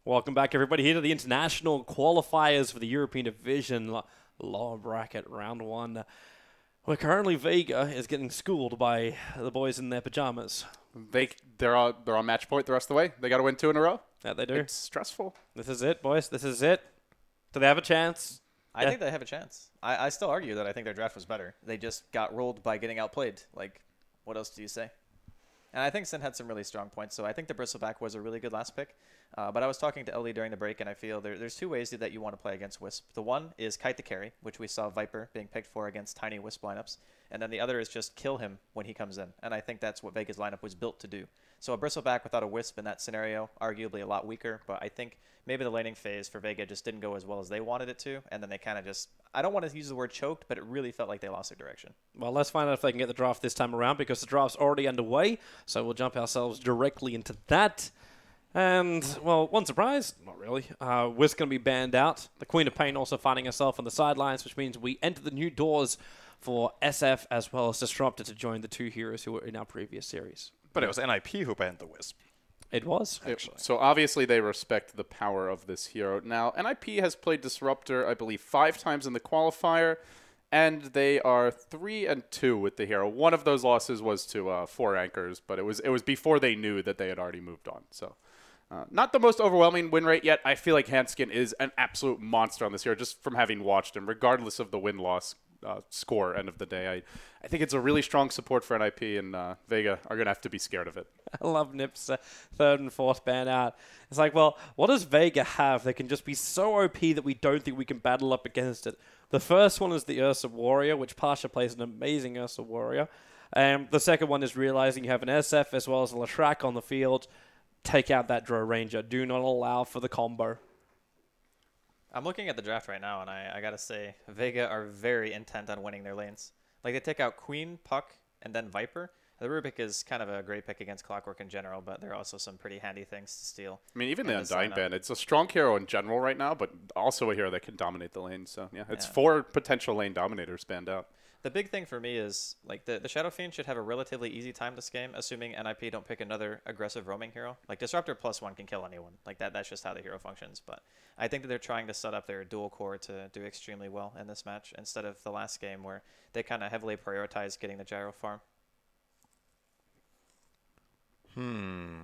Welcome back, everybody, here to the international qualifiers for the European Division lower bracket round one. Where currently Vega is getting schooled by the boys in their pajamas. They're on match point the rest of the way. They got to win 2 in a row. Yeah, they do. It's stressful. This is it, boys. This is it. Do they have a chance? I think they have a chance. I still argue that I think their draft was better. They just got rolled by getting outplayed. Like, what else do you say? And I think Sin had some really strong points, so I think the Bristleback was a really good last pick. But I was talking to Ellie during the break, and I feel there's 2 ways that you want to play against Wisp. The one is kite the carry, which we saw Viper being picked for against tiny Wisp lineups. And then the other is just kill him when he comes in. And I think that's what Vega's lineup was built to do. So a Bristleback without a Wisp in that scenario, arguably a lot weaker. But I think maybe the laning phase for Vega just didn't go as well as they wanted it to. And then they kind of just, I don't want to use the word choked, but it really felt like they lost their direction. Well, let's find out if they can get the draft this time around, because the draft's already underway. So we'll jump ourselves directly into that. And, well, one surprise, not really. Wisp going to be banned out. The Queen of Pain also finding herself on the sidelines, which means we enter the new doors for SF as well as Disruptor to join the 2 heroes who were in our previous series. But it was NiP who banned the Wisp. It was. So obviously they respect the power of this hero. Now, NiP has played Disruptor, I believe, 5 times in the qualifier, and they are 3-2 with the hero. One of those losses was to 4 Anchors, but it was before they knew that they had already moved on. So not the most overwhelming win rate yet. I feel like Hanskin is an absolute monster on this hero, just from having watched him, regardless of the win-loss score end of the day. I think it's a really strong support for NiP, and Vega are going to have to be scared of it. I love NiP's 3rd and 4th ban out. It's like, well, what does Vega have that can just be so OP that we don't think we can battle up against it? The first one is the Ursa Warrior, which Pasha plays an amazing Ursa Warrior. The second one is realizing you have an SF as well as a Lashrak on the field. Take out that Dro Ranger. Do not allow for the combo. I'm looking at the draft right now, and I got to say, Vega are very intent on winning their lanes. Like, they take out Queen, Puck, and then Viper. The Rubik is kind of a great pick against Clockwork in general, but there are also some pretty handy things to steal. I mean, even the Undying ban, it's a strong hero in general right now, but also a hero that can dominate the lane. So, yeah, it's 4 potential lane dominators banned out. The big thing for me is, like, the Shadow Fiend should have a relatively easy time this game, assuming NiP don't pick another aggressive roaming hero. Like, Disruptor +1 can kill anyone. Like, that's just how the hero functions. But I think that they're trying to set up their dual core to do extremely well in this match, instead of the last game where they kind of heavily prioritized getting the gyro farm. I'm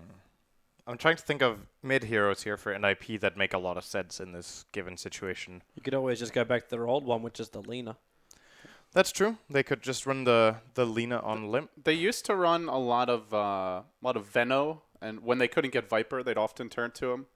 trying to think of mid-heroes here for NiP that make a lot of sense in this given situation. You could always just go back to their old one, which is the Lina. That's true. They could just run the Lina on Limp. They used to run a lot of Veno, and when they couldn't get Viper, they'd often turn to him.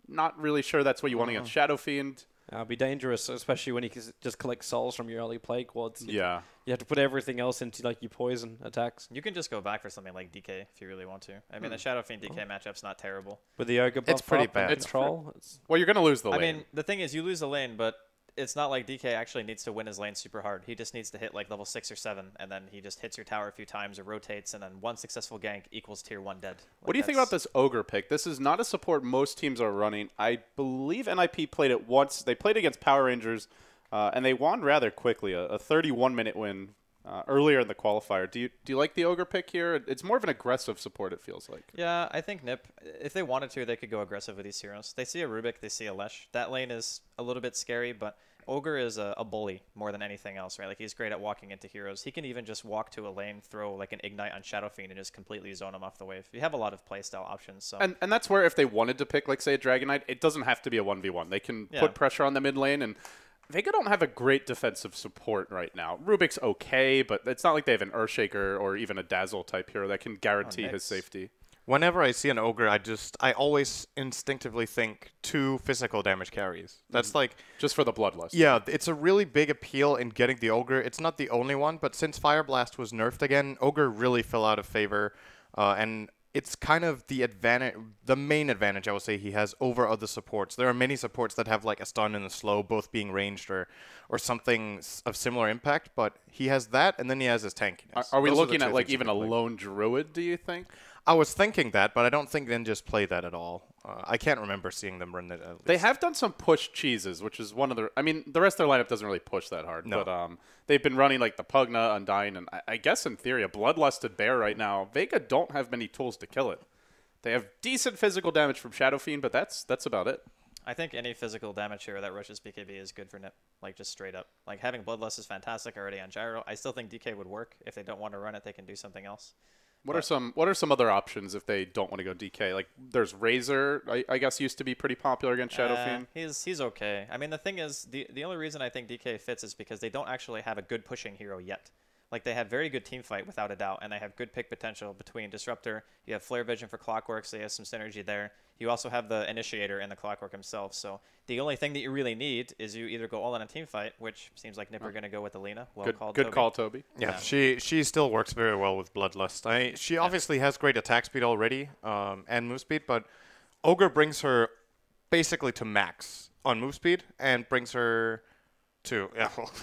Not really sure that's what you want against Shadow Fiend. It'd be dangerous, especially when you can just collect souls from your early play quads. You have to put everything else into like your poison attacks. You can just go back for something like DK if you really want to. I mean, the Shadow Fiend DK matchup's not terrible. With the Ogre buff It's pretty up bad. and control. Well, you're going to lose the lane. I mean, the thing is, you lose the lane, but it's not like DK actually needs to win his lane super hard. He just needs to hit like level 6 or 7, and then he just hits your tower a few times or rotates, and then 1 successful gank equals tier 1 dead. Like, what do you think about this Ogre pick? This is not a support most teams are running. I believe NiP played it once. They played against Power Rangers, and they won rather quickly, a 31-minute win earlier in the qualifier. Do you like the Ogre pick here? It's more of an aggressive support, it feels like. Yeah, I think NiP, if they wanted to, they could go aggressive with these heroes. They see a Rubik, they see a Lesh. That lane is a little bit scary, but Ogre is a bully more than anything else, right? Like, he's great at walking into heroes. He can even just walk to a lane, throw like an Ignite on Shadow Fiend, and just completely zone him off the wave. You have a lot of playstyle options. So. And that's where if they wanted to pick, like, say, a Dragon Knight, it doesn't have to be a 1v1. They can put pressure on the mid lane, and Vega don't have a great defensive support right now. Rubik's okay, but it's not like they have an Earthshaker or even a Dazzle type hero that can guarantee his safety. Whenever I see an Ogre, I always instinctively think 2 physical damage carries. That's like... Just for the Bloodlust. Yeah, it's a really big appeal in getting the Ogre. It's not the only one, but since Fire Blast was nerfed again, Ogre really fell out of favor, and it's kind of the main advantage I would say he has over other supports. There are many supports that have like a stun and a slow, both being ranged or something of similar impact, but he has that, and then he has his tankiness. Are we looking at like even a lone druid, do you think? I was thinking that, but I don't think Ninjas play that at all. I can't remember seeing them run that at least. They have done some push cheeses, which is one of the... I mean, the rest of their lineup doesn't really push that hard. No. But they've been running like the Pugna, Undying, and I guess in theory a Bloodlusted Bear right now. Vega don't have many tools to kill it. They have decent physical damage from Shadow Fiend, but that's about it. I think any physical damage hero that rushes BKB is good for NiP, like just straight up. Like having Bloodlust is fantastic already on Gyro. I still think DK would work. If they don't want to run it, they can do something else. What are some other options if they don't want to go DK? Like there's Razor, I guess used to be pretty popular against Shadow Fiend. He's okay. I mean the thing is the only reason I think DK fits is because they don't actually have a good pushing hero yet. Like they have very good team fight without a doubt, and they have good pick potential between Disruptor. You have Flare Vision for Clockwork, so you have some synergy there. You also have the Initiator and the Clockwork himself. So the only thing that you really need is you either go all in a team fight, which seems like NiP are going to go with Alina. Good call, Toby. Yeah, she still works very well with Bloodlust. She obviously has great attack speed already and move speed, but Ogre brings her basically to max on move speed and brings her to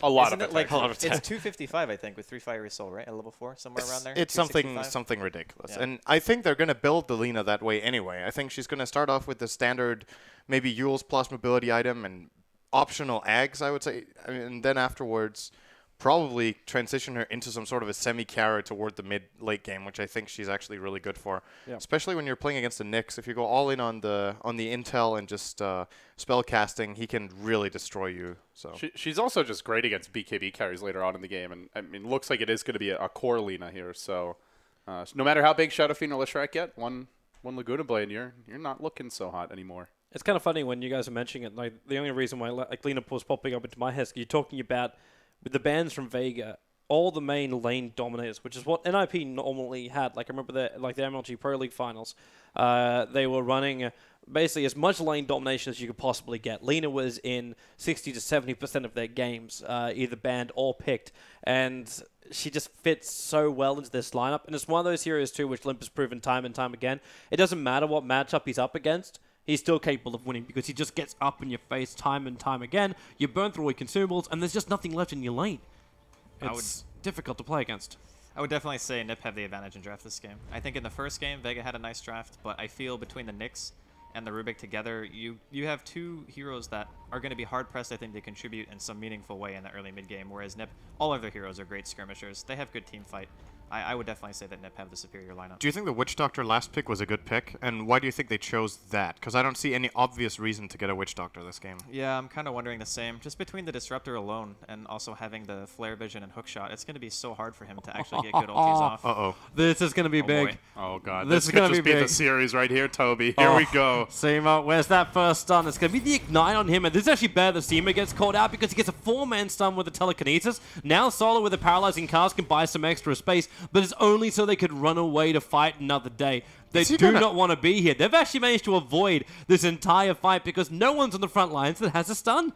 a lot Isn't of it like attack. it's 255, I think, with 3 Fiery Soul, right? At level 4, somewhere around there. It's something ridiculous, Yeah. and I think they're gonna build the Lina that way anyway. I think she's gonna start off with the standard, maybe Yule's plus mobility item and optional eggs, I would say, and then afterwards, probably transition her into some sort of a semi-carry toward the mid-late game, which I think she's actually really good for. Yeah. Especially when you're playing against the Nyx. If you go all in on the intel and just spell casting, he can really destroy you. So She's also just great against BKB carries later on in the game, and I mean, looks like it is going to be a core Lina here. So no matter how big Shadow Fiend or Leshrac get, one Laguna Blade, you're not looking so hot anymore. It's kind of funny when you guys are mentioning it. Like the only reason why like Lina was popping up into my head is you're talking about with the bans from Vega, all the main lane dominators, which is what NiP normally had. Like I remember the MLG Pro League finals, they were running basically as much lane domination as you could possibly get. Lina was in 60 to 70% of their games, either banned or picked, and she just fits so well into this lineup. And it's one of those heroes too, which Limp has proven time and time again. It doesn't matter what matchup he's up against. He's still capable of winning because he just gets up in your face time and time again. You burn through all your consumables, and there's just nothing left in your lane. It's difficult to play against. I would definitely say NiP have the advantage in draft this game. I think in the first game, Vega had a nice draft, but I feel between the Nyx and the Rubik together, you have two heroes that are going to be hard-pressed, I think, to contribute in some meaningful way in the early mid-game, whereas NiP, all of their heroes are great skirmishers. They have good team fight. I would definitely say that NiP have the superior lineup. do you think the Witch Doctor last pick was a good pick? And why do you think they chose that? Because I don't see any obvious reason to get a Witch Doctor this game. Yeah, I'm kind of wondering the same. Just between the Disruptor alone and also having the Flare Vision and Hookshot, it's going to be so hard for him to actually get good ultis off. Uh-oh. This is going to be big. boy. Oh god, This is could gonna just be be the big. series right here, Toby. Here we go. Seema, where's that first stun? It's going to be the Ignite on him, and this is actually better that Seema gets called out because he gets a 4-man stun with the Telekinesis. Now Solo with a Paralyzing Cast can buy some extra space, but it's only so they could run away to fight another day. They do not want to be here. They've actually managed to avoid this entire fight because no one's on the front lines that has a stun.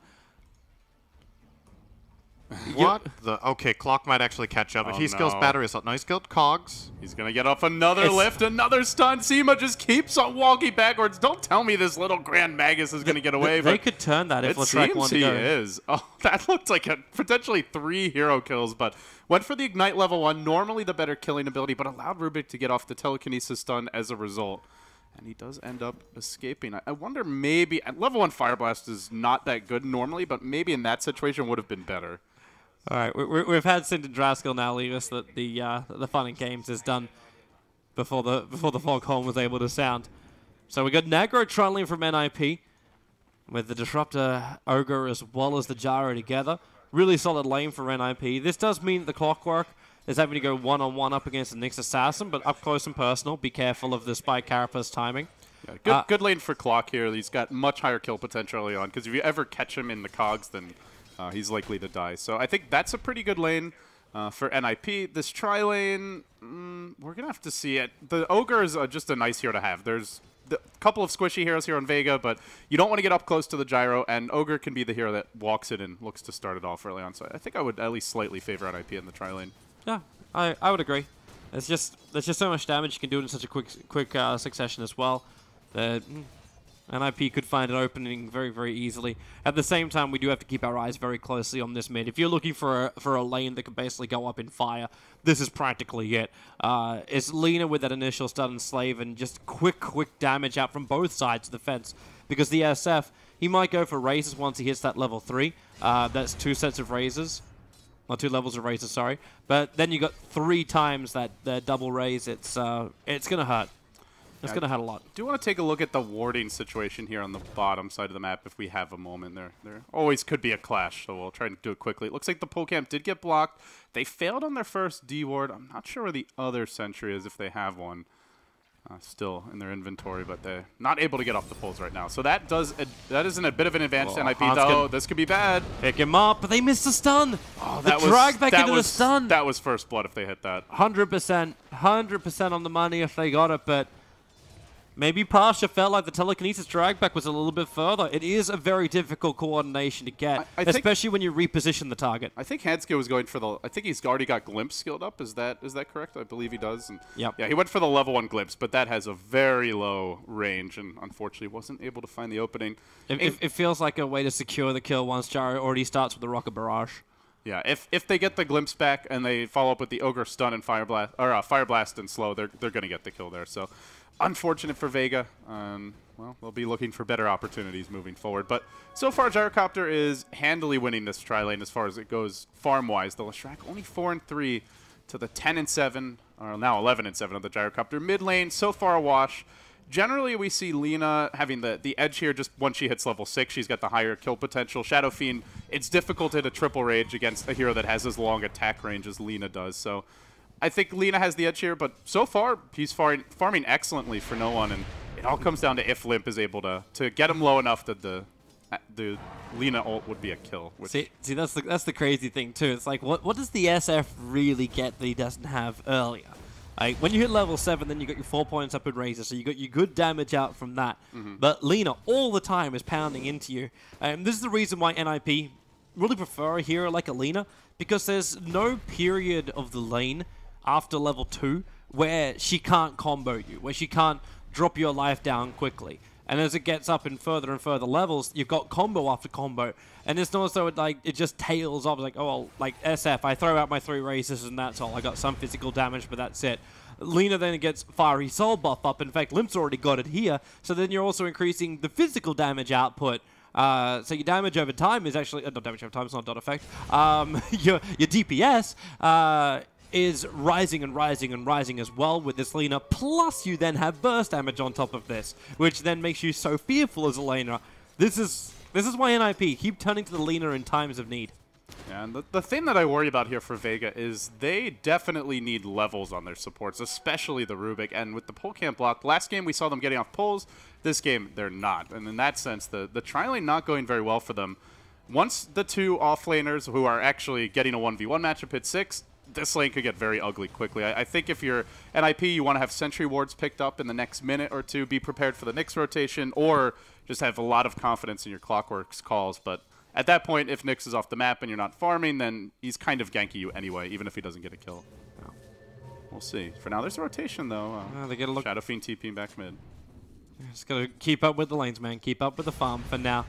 What? Okay, Clock might actually catch up. If he skills no. Battery Assault. No, he skilled Cogs. He's going to get off another lift, another stun. Seema just keeps on walking backwards. Don't tell me this little Grand Magus is going to get away. They but could turn that if it Leshrac seems wanted he to go. is. Oh, that looked like potentially 3 hero kills, but went for the Ignite level 1. Normally the better killing ability, but allowed Rubik to get off the Telekinesis stun as a result. And he does end up escaping. I wonder maybe... Level 1 Fire Blast is not that good normally, but maybe in that situation would have been better. All right, we've had Sind and Draskell now leave us that the fun and games is done before the foghorn was able to sound. So we got Nagro trolling from NiP with the Disruptor Ogre as well as the Gyro together. Really solid lane for NiP. This does mean the Clockwork is having to go one-on-one up against the Nyx Assassin, but up close and personal. Be careful of the Spike Carapace timing. Yeah, good lane for Clock here. He's got much higher kill potential early on, because if you ever catch him in the cogs, then he's likely to die. So I think that's a pretty good lane for NiP. This tri-lane, we're going to have to see it. The Ogre is just a nice hero to have. There's a couple of squishy heroes here on Vega, but you don't want to get up close to the Gyro, and Ogre can be the hero that walks it and looks to start it off early on. So I think I would at least slightly favor NiP in the tri-lane. Yeah, I would agree. There's just so much damage you can do in such a quick succession as well. NiP could find an opening very, very easily. At the same time, we do have to keep our eyes very closely on this mid. If you're looking for a lane that can basically go up in fire, this is practically it. It's Lina with that initial stun and slave and just quick damage out from both sides of the fence. Because the SF, he might go for raises once he hits that level 3. That's 2 sets of raises. Or 2 levels of raises, sorry. But then you got 3 times that double raise. It's gonna hurt. It's going to hurt a lot. Do want to take a look at the warding situation here on the bottom side of the map if we have a moment. There always could be a clash, so we'll try to do it quickly. It looks like the pole camp did get blocked. They failed on their first D ward. I'm not sure where the other sentry is if they have one still in their inventory, but they're not able to get off the poles right now. So that is a bit of an advantage to NiP, though. This could be bad. Pick him up, but they missed the stun. Oh, the drag back into the stun. That was first blood if they hit that. 100% on the money if they got it, but maybe Pasha felt like the telekinesis drag back was a little bit further. It is a very difficult coordination to get, especially when you reposition the target. I think Hanske was going for the. I think he's already got glimpse skilled up. Is that correct? I believe he does. And yep. Yeah, he went for the level 1 glimpse, but that has a very low range, and unfortunately wasn't able to find the opening. It feels like a way to secure the kill once Jaro already starts with the rocket barrage. Yeah, if they get the glimpse back and they follow up with the ogre stun and fire blast and slow, they're going to get the kill there. So. Unfortunate for Vega. Well, they'll be looking for better opportunities moving forward. But so far, Gyrocopter is handily winning this tri-lane as far as it goes farm-wise. The Leshrac only 4-3 to the 10-7, or now 11-7 of the Gyrocopter. Mid lane, so far a wash. Generally, we see Lina having the edge here just once she hits level 6. She's got the higher kill potential. Shadow Fiend, it's difficult to hit a triple rage against a hero that has as long attack range as Lina does. So I think Lina has the edge here, but so far, he's farming excellently for no one, and it all comes down to if Limp is able to get him low enough that the Lina ult would be a kill. See, that's the crazy thing, too. It's like, what does the SF really get that he doesn't have earlier? Like, when you hit level 7, then you got your 4 points up in Razor, so you got your good damage out from that. But Lina, all the time, is pounding into you. This is the reason why NiP really prefer a hero like a Lina, because there's no period of the lane after level 2 where she can't combo you, where she can't drop your life down quickly. And as it gets up in further and further levels, you've got combo after combo. And it's not as though it just tails off, like, oh, well, like SF, I throw out my 3 races and that's all. I got some physical damage, but that's it. Lina then gets Fiery Soul buff up. In fact, Limp's already got it here. So then you're also increasing the physical damage output. So your damage over time is actually, not damage over time, it's not dot effect. Your DPS, is rising and rising and rising as well with this laner, plus you then have burst damage on top of this, which then makes you so fearful as a laner. This is why NiP keep turning to the laner in times of need. Yeah, and the thing that I worry about here for Vega is they definitely need levels on their supports, especially the Rubik. And with the pole camp block, last game we saw them getting off poles, this game they're not. And in that sense, the tri-lane not going very well for them. Once the 2 offlaners who are actually getting a 1v1 matchup hit 6, this lane could get very ugly quickly. I think if you're NiP, you want to have sentry wards picked up in the next minute or 2, be prepared for the next rotation, or just have a lot of confidence in your Clockwork's calls. But at that point, if Nyx is off the map and you're not farming, then he's kind of ganky you anyway, even if he doesn't get a kill. We'll see. For now, there's a rotation, though. They get a look. Shadow Fiend TPing back mid. Just got to keep up with the lanes, man. Keep up with the farm for now.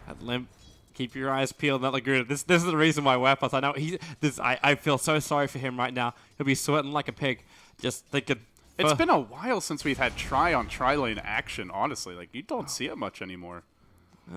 At Limp. Keep your eyes peeled, not Laguna. This is the reason why Weapons. I know I feel so sorry for him right now. He'll be sweating like a pig. Just thinking. It's been a while since we've had on tri-lane action. Honestly, like you don't see it much anymore.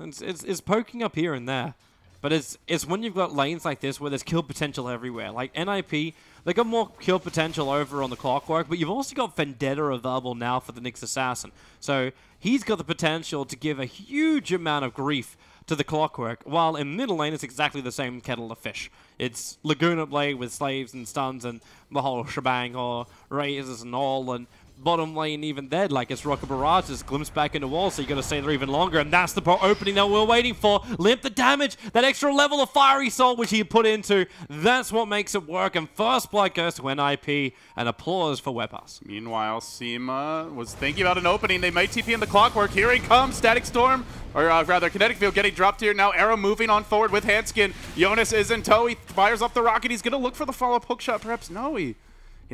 It's poking up here and there, but it's when you've got lanes like this where there's kill potential everywhere. Like NiP, they got more kill potential over on the Clockwork, but you've also got Vendetta available now for the Nyx Assassin. So he's got the potential to give a huge amount of grief to the Clockwork, while in middle lane it's exactly the same kettle of fish. It's Laguna Blade with slaves and stuns and the whole shebang, or razors and all, and bottom lane even then, like it's Rocket Barrages, glimpse back into wall, so you got to stay there even longer, and that's the opening that we're waiting for. Limp the damage, that extra level of Fiery Soul which he put into, that's what makes it work, and first blood goes to NiP, and applause for Wepas. Meanwhile, Seema was thinking about an opening. They might TP in the Clockwork. Here he comes, Static Storm, or rather Kinetic Field getting dropped here. Now Arrow moving on forward with Handskin. Jonas is in tow, he fires off the rocket, he's going to look for the follow-up hookshot, perhaps. No, he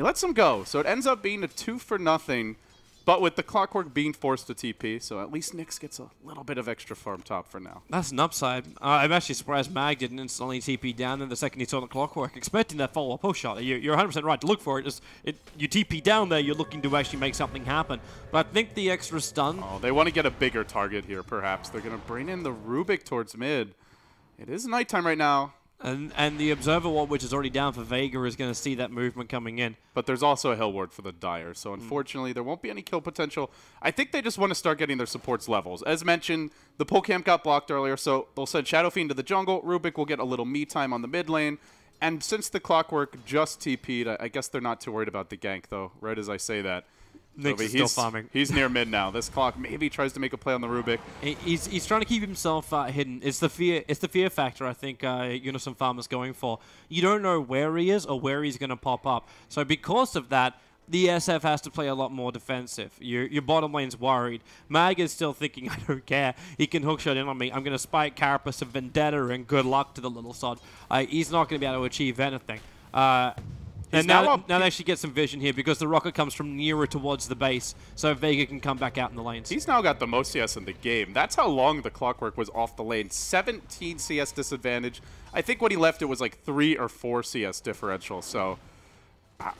lets him go, so it ends up being a 2-for-0, but with the Clockwork being forced to TP, so at least Nyx gets a little bit of extra farm top for now. That's an upside. I'm actually surprised Mag didn't instantly TP down in the second he saw the Clockwork, expecting that follow-up push shot. You're 100% right to look for it. You TP down there, you're looking to actually make something happen. But I think the extra stun... Oh, they want to get a bigger target here, perhaps. They're going to bring in the Rubik towards mid. It is nighttime right now. And the Observer Ward, which is already down for Vega, is going to see that movement coming in. But there's also a Hell Ward for the Dire, so unfortunately there won't be any kill potential. I think they just want to start getting their supports levels. As mentioned, the pull camp got blocked earlier, so they'll send Shadow Fiend to the jungle. Rubik will get a little me time on the mid lane. And since the Clockwork just TP'd, I guess they're not too worried about the gank, though, right as I say that. Nyx is still farming. He's near mid now. This Clock maybe tries to make a play on the Rubik. He's trying to keep himself hidden. It's the fear factor I think Unison Farmer's going for. You don't know where he is or where he's going to pop up. So because of that, the SF has to play a lot more defensive. Your bottom lane's worried. Mag is still thinking, I don't care. He can hookshot in on me. I'm going to spike Carapace of Vendetta and good luck to the little sod. He's not going to be able to achieve anything. And now they actually get some vision here because the rocket comes from nearer towards the base, so Vega can come back out in the lanes. He's now got the most CS in the game. That's how long the Clockwork was off the lane. 17 CS disadvantage. I think when he left, it was like 3 or 4 CS differential. So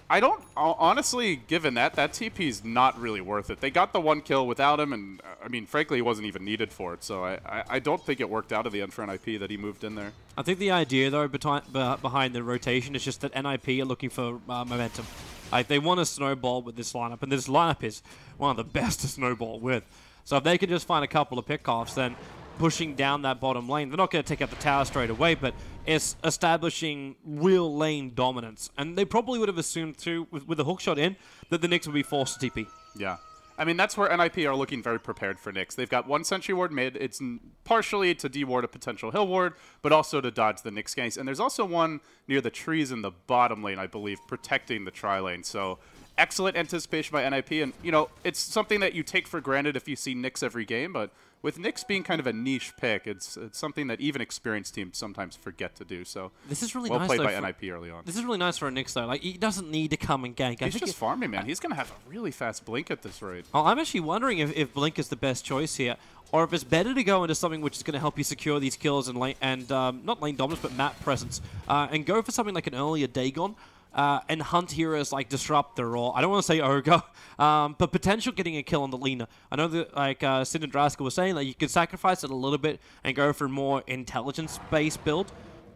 I don't, honestly, given that TP's not really worth it. They got the 1 kill without him, and I mean, frankly, he wasn't even needed for it. So I don't think it worked out at the end for NiP that he moved in there. I think the idea, though, behind the rotation is just that NiP are looking for momentum. Like, they want to snowball with this lineup, and this lineup is one of the best to snowball with. So if they can just find a couple of pickoffs, then pushing down that bottom lane, they're not going to take out the tower straight away, but it's establishing real lane dominance. And they probably would have assumed, too, with the hookshot in, that the Nyx would be forced to TP. Yeah. I mean, that's where NiP are looking very prepared for Nyx. They've got 1 Sentry Ward mid. It's partially to de-ward a potential Hill Ward, but also to dodge the Nyx ganks. And there's also one near the trees in the bottom lane, I believe, protecting the tri-lane. So excellent anticipation by NiP. And, you know, it's something that you take for granted if you see Nyx every game, but with Nyx being kind of a niche pick, it's something that even experienced teams sometimes forget to do. So this is really well nice played though, by NiP early on. This is really nice for a Nyx, though. Like, he doesn't need to come and gank. He's just farming, man. He's going to have a really fast blink at this rate. Oh, I'm actually wondering if Blink is the best choice here, or if it's better to go into something which is going to help you secure these kills and lane, and not lane dominance, but map presence, and go for something like an earlier Dagon. And hunt heroes like Disruptor, or I don't want to say Ogre, but potential getting a kill on the Lina. I know that, like Sid and Draska was saying, that you can sacrifice it a little bit and go for a more intelligence-based build,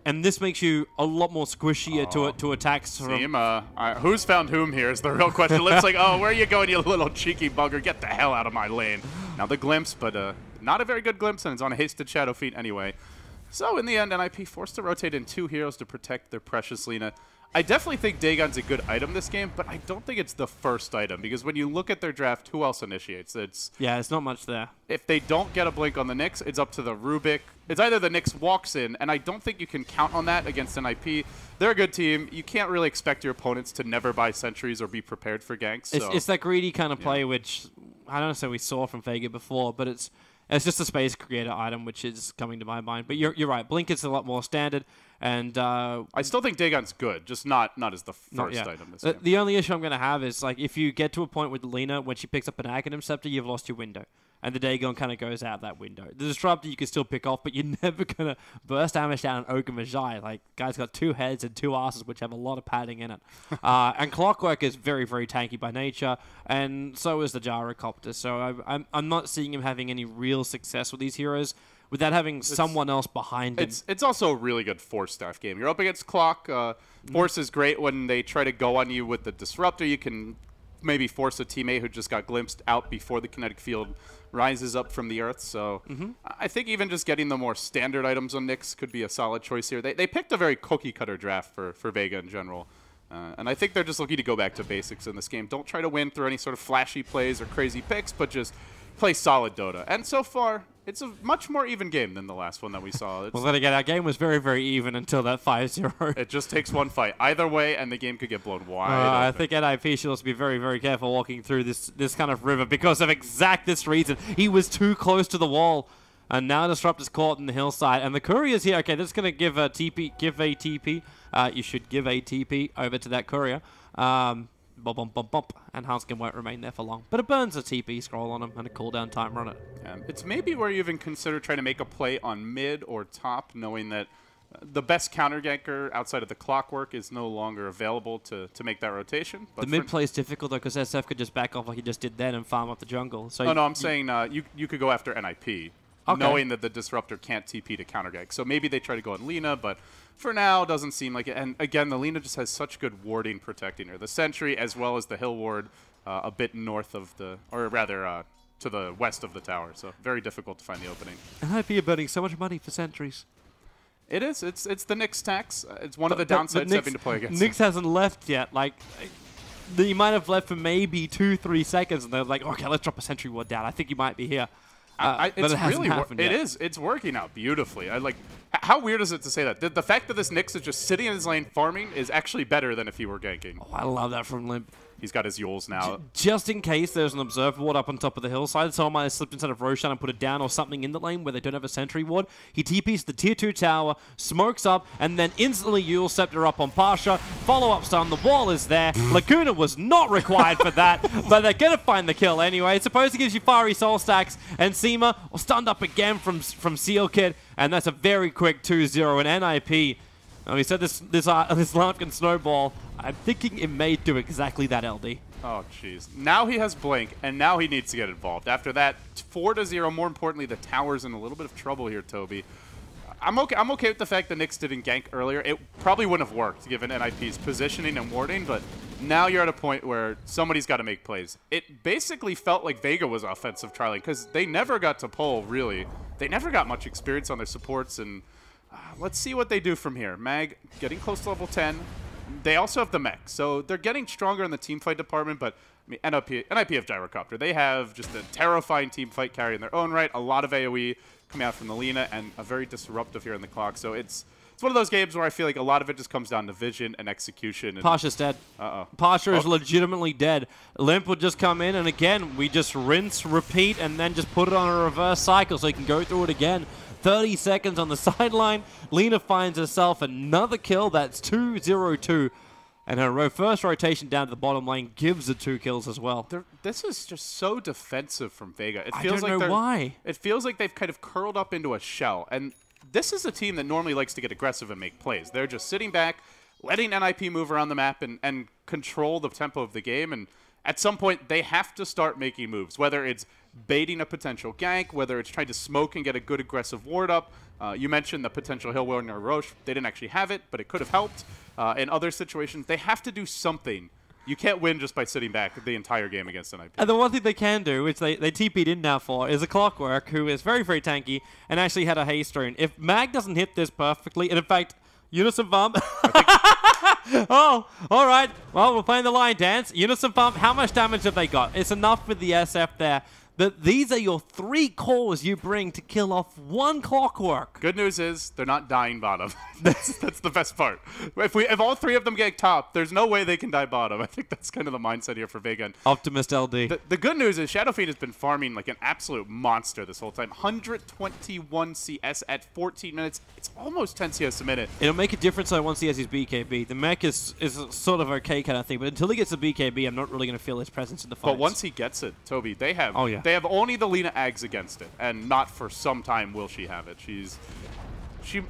and this makes you a lot more squishier to attacks. Who's found whom here is the real question. Looks like, oh, where are you going, you little cheeky bugger? Get the hell out of my lane. Now the glimpse, but not a very good glimpse, and it's on a hasted Shadow Feet anyway. So in the end, NiP forced to rotate in 2 heroes to protect their precious Lina. I definitely think Dagon's a good item this game, but I don't think it's the first item, because when you look at their draft, who else initiates? Yeah, there's not much there. If they don't get a blink on the Nyx, it's up to the Rubik. It's either the Nyx walks in, and I don't think you can count on that against NiP. They're a good team. You can't really expect your opponents to never buy sentries or be prepared for ganks. It's that greedy kind of play, which I don't say we saw from Vega before, but it's just a space creator item, which is coming to my mind. But you're right. Blink is a lot more standard. And I still think Dagon's good, just not as the first item this game. The only issue I'm going to have is, like, if you get to a point with Lina, when she picks up an Aghanim Scepter, you've lost your window. And the Dagon kind of goes out that window. The Disruptor you can still pick off, but you're never going to burst damage down an Ogre Magi. Like, guy's got 2 heads and 2 asses, which have a lot of padding in it. And Clockwork is very, very tanky by nature, and so is the Gyrocopter. So I'm not seeing him having any real success with these heroes without having someone else behind him. It's also a really good Force staff game. You're up against Clock. Force is great when they try to go on you with the Disruptor. You can maybe force a teammate who just got glimpsed out before the kinetic field rises up from the earth. So I think even just getting the more standard items on Nyx could be a solid choice here. They picked a very cookie-cutter draft for Vega in general. And I think they're just looking to go back to basics in this game. Don't try to win through any sort of flashy plays or crazy picks, but just play solid Dota. And so far, it's a much more even game than the last one that we saw. Well, then again, our game was very, very even until that 5-0. It just takes one fight. Either way, and the game could get blown wide I think NiP should also be very, very careful walking through this kind of river because of exact this reason. He was too close to the wall. And now Disruptor's caught in the hillside. And the Courier's here. Okay, that's going to give a TP. You should give a TP over to that Courier. Bump, bump, bump, bump, and Hanskin won't remain there for long. But it burns a TP scroll on him and a cooldown timer on it. It's maybe where you even consider trying to make a play on mid or top, knowing that the best counter ganker outside of the Clockwork is no longer available to make that rotation. But the mid play is difficult, though, because SF could just back off like he just did then and farm up the jungle. So no, I'm saying you could go after NiP. knowing that the Disruptor can't TP to counter gank. So maybe they try to go on Lina, but for now, doesn't seem like it. And again, the Lina just has such good warding protecting her. The Sentry as well as the Hill Ward a bit north of the, or rather to the west of the tower. So very difficult to find the opening. NiP are burning so much money for sentries. It is. It's the Nyx tax. It's one of the downsides having to play against. Nyx hasn't left yet. Like, he might have left for maybe 2-3 seconds, and they're like, okay, let's drop a sentry ward down. I think you might be here. But it's it hasn't really happened yet. It is. It's working out beautifully. I like. How weird is it to say that? The fact that this Nyx is just sitting in his lane farming is actually better than if he were ganking. Oh, I love that from Limp. He's got his Yules now. Just in case there's an observer ward up on top of the hillside, someone might have slipped inside of Roshan and put it down or something in the lane where they don't have a sentry ward. He TPs the tier 2 tower, smokes up, and then instantly Yule Scepter up on Pasha. Follow-up stun, the wall is there. Laguna was not required for that, but they're going to find the kill anyway. It's supposed to give you fiery soul stacks, and Seema stunned up again from Seal Kid, and that's a very quick 2-0, and NiP. We said this lamp can snowball. I'm thinking it may do exactly that, LD. Oh, jeez. Now he has Blink, and now he needs to get involved. After that, 4-0. More importantly, the tower's in a little bit of trouble here, Toby. I'm okay with the fact that Nyx didn't gank earlier. It probably wouldn't have worked, given NiP's positioning and warding, but now you're at a point where somebody's got to make plays. It basically felt like Vega was offensive trialing, because they never got to pull, really. They never got much experience on their supports, and let's see what they do from here. Mag getting close to level 10. They also have the mech, so they're getting stronger in the teamfight department, but I mean, NiP have Gyrocopter. They have just a terrifying teamfight carry in their own right, a lot of AoE coming out from the Lina, and a very disruptive here in the clock. So it's one of those games where I feel like a lot of it just comes down to vision and execution. And Pasha's dead. Pasha is legitimately dead. Limp would just come in, and again, we just rinse, repeat, and then just put it on a reverse cycle so he can go through it again. 30 seconds on the sideline. Lina finds herself another kill. That's 2-0-2. And her first rotation down to the bottom lane gives her 2 kills as well. This is just so defensive from Vega. I don't know why. It feels like they've kind of curled up into a shell. And this is a team that normally likes to get aggressive and make plays. They're just sitting back, letting NiP move around the map and control the tempo of the game. And at some point, they have to start making moves, whether it's baiting a potential gank, whether it's trying to smoke and get a good aggressive ward up. You mentioned the potential Hill Ward near Roche. They didn't actually have it, but it could have helped. In other situations, they have to do something. You can't win just by sitting back the entire game against NiP. And the one thing they can do, which they TP'd in now for, is a Clockwork, who is very, very tanky and actually had a haste rune. If Mag doesn't hit this perfectly, and in fact, Unison Bump. Oh, all right. Well, we're playing the line dance. Unison Bump, how much damage have they got? It's enough with the SF there. But these are your 3 cores you bring to kill off 1 Clockwork. Good news is they're not dying bottom. that's the best part. If all 3 of them get top, there's no way they can die bottom. I think that's kind of the mindset here for Vega. Optimist LD. The good news is Shadow Fiend has been farming like an absolute monster this whole time. 121 CS at 14 minutes. It's almost 10 CS a minute. It'll make a difference once he has his BKB. The mech is sort of okay kind of thing, but until he gets the BKB, I'm not really going to feel his presence in the fight. But once he gets it, Toby, they have... Oh, yeah. They have only the Lina Ags against it, and not for some time will she have it.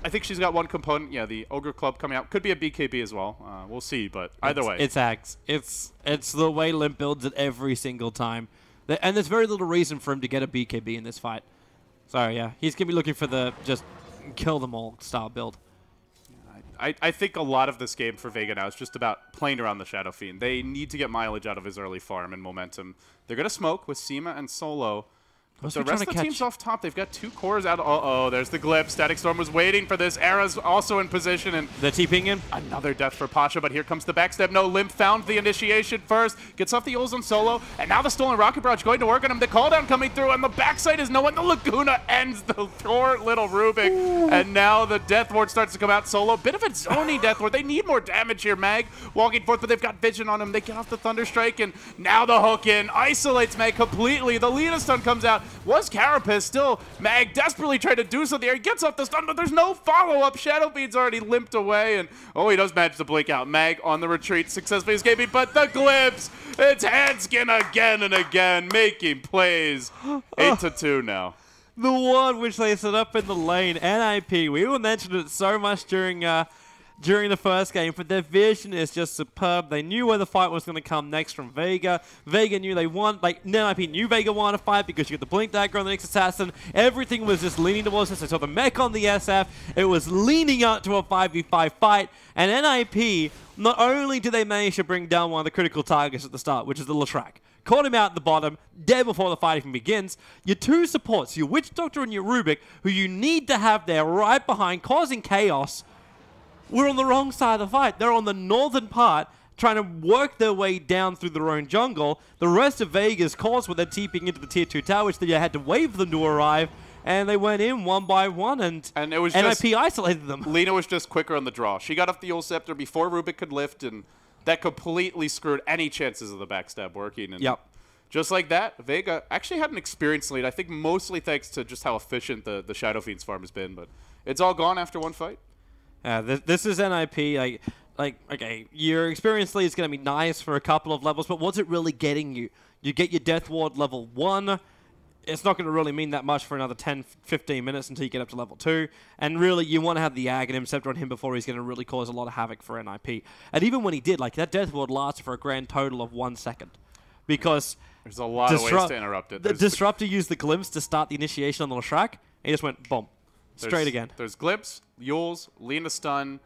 I think she's got 1 component. Yeah, the Ogre Club coming out. Could be a BKB as well. We'll see, but either way. It's Ags. It's the way Limp builds it every single time. And there's very little reason for him to get a BKB in this fight. So, yeah, he's going to be looking for the just kill them all style build. I think a lot of this game for Vega now is just about playing around the Shadow Fiend. They need to get mileage out of his early farm and momentum. They're going to smoke with Seema and Solo. But the rest of the team's off top. They've got 2 cores out. Uh-oh, there's the Glip. Static Storm was waiting for this. Era's also in position. And they're TPing in. Another death for Pasha, but here comes the backstab. No, Limp found the initiation first. Gets off the Yules on Solo. And now the Stolen Rocket Barrage going to work on him. The cooldown coming through. And the backside is no one. The Laguna ends the poor little Rubik. Ooh. And now the Death Ward starts to come out. Solo. Bit of a zoning Death Ward. They need more damage here. Mag walking forth, but they've got Vision on him. They get off the Thunderstrike. And now the hook in. Isolates Mag completely. The Lina stun comes out. Was Carapace. Still, Mag desperately tried to do something here. He gets off the stun, but there's no follow-up. Shadow Fiend's already limped away, and he does manage to blink out. Mag on the retreat, successfully escaping, but the Glips, it's Hanskin again and again, making plays. 8-2 now. The one which they set up in the lane, NiP. We all mentioned it so much during during the first game, but their vision is just superb. They knew where the fight was going to come next from Vega. Vega knew they won. Like, NiP knew Vega won a fight because you got the Blink Dagger on the next assassin. Everything was just leaning towards this. They saw the mech on the SF. It was leaning out to a 5v5 fight. And NiP, not only did they manage to bring down one of the critical targets at the start, which is the Leshrac, caught him out at the bottom, dead before the fight even begins. Your two supports, your Witch Doctor and your Rubik, who you need to have there right behind, causing chaos, were on the wrong side of the fight. They're on the northern part, trying to work their way down through their own jungle. The rest of Vega's cores were then TPing into the tier 2 tower, which they had to wait for them to arrive. And they went in one by one, and it was NiP isolated them. Lina was just quicker on the draw. She got off the Yule Scepter before Rubik could lift, and that completely screwed any chances of the backstab working. And yep. Just like that, Vega actually had an experienced lead. I think mostly thanks to just how efficient the Shadow Fiends farm has been, but it's all gone after one fight. This is NiP. Okay, your experience lead is going to be nice for a couple of levels, but what's it really getting you? You get your Death Ward level 1. It's not going to really mean that much for another 10, 15 minutes until you get up to level 2. And really, you want to have the Aghanim Scepter on him before he's going to really cause a lot of havoc for NiP. And even when he did, like, that Death Ward lasted for a grand total of 1 second. Because there's a lot of ways to interrupt it. The Disruptor used the Glimpse to start the initiation on the Leshrac, and he just went, boom, straight again. There's Glimpse, Yules, Lina stun,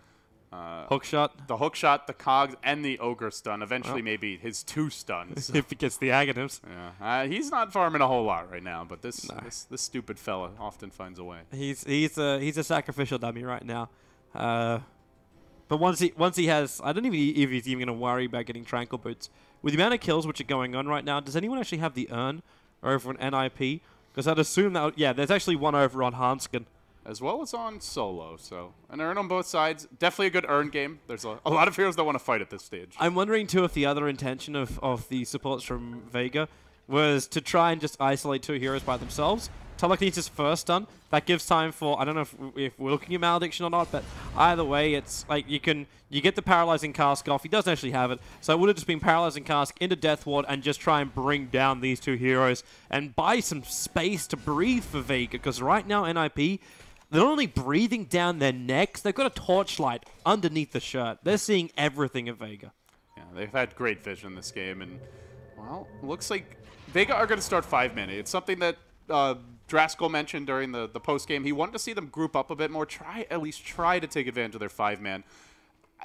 Hookshot. The Hookshot, the Cogs, and the Ogre stun. Eventually, maybe his 2 stuns. If he gets the Aghanims. Yeah, he's not farming a whole lot right now, but this stupid fella often finds a way. He's a sacrificial dummy right now. But once he has, I don't even if he's even going to worry about getting Tranquil Boots. With the amount of kills which are going on right now, does anyone actually have the Urn over on NiP? Because I'd assume that, yeah, there's actually one over on Hanskin. As well as on solo, so an Urn on both sides. Definitely a good Urn game. There's a lot of heroes that want to fight at this stage. I'm wondering, too, if the other intention of the supports from Vega was to try and just isolate 2 heroes by themselves. Telekinesis first stun. That gives time for, I don't know if we're looking at Malediction or not, but either way, it's like you get the Paralyzing Cask off. He doesn't actually have it, so it would have just been Paralyzing Cask into Death Ward and just try and bring down these 2 heroes and buy some space to breathe for Vega, because right now, NiP, they're not only breathing down their necks, they've got a torchlight underneath the shirt. They're seeing everything of Vega. Yeah, they've had great vision in this game, and, well, looks like Vega are going to start 5-mana. It's something that Draskell mentioned during the post-game. He wanted to see them group up a bit more, at least try to take advantage of their 5-man.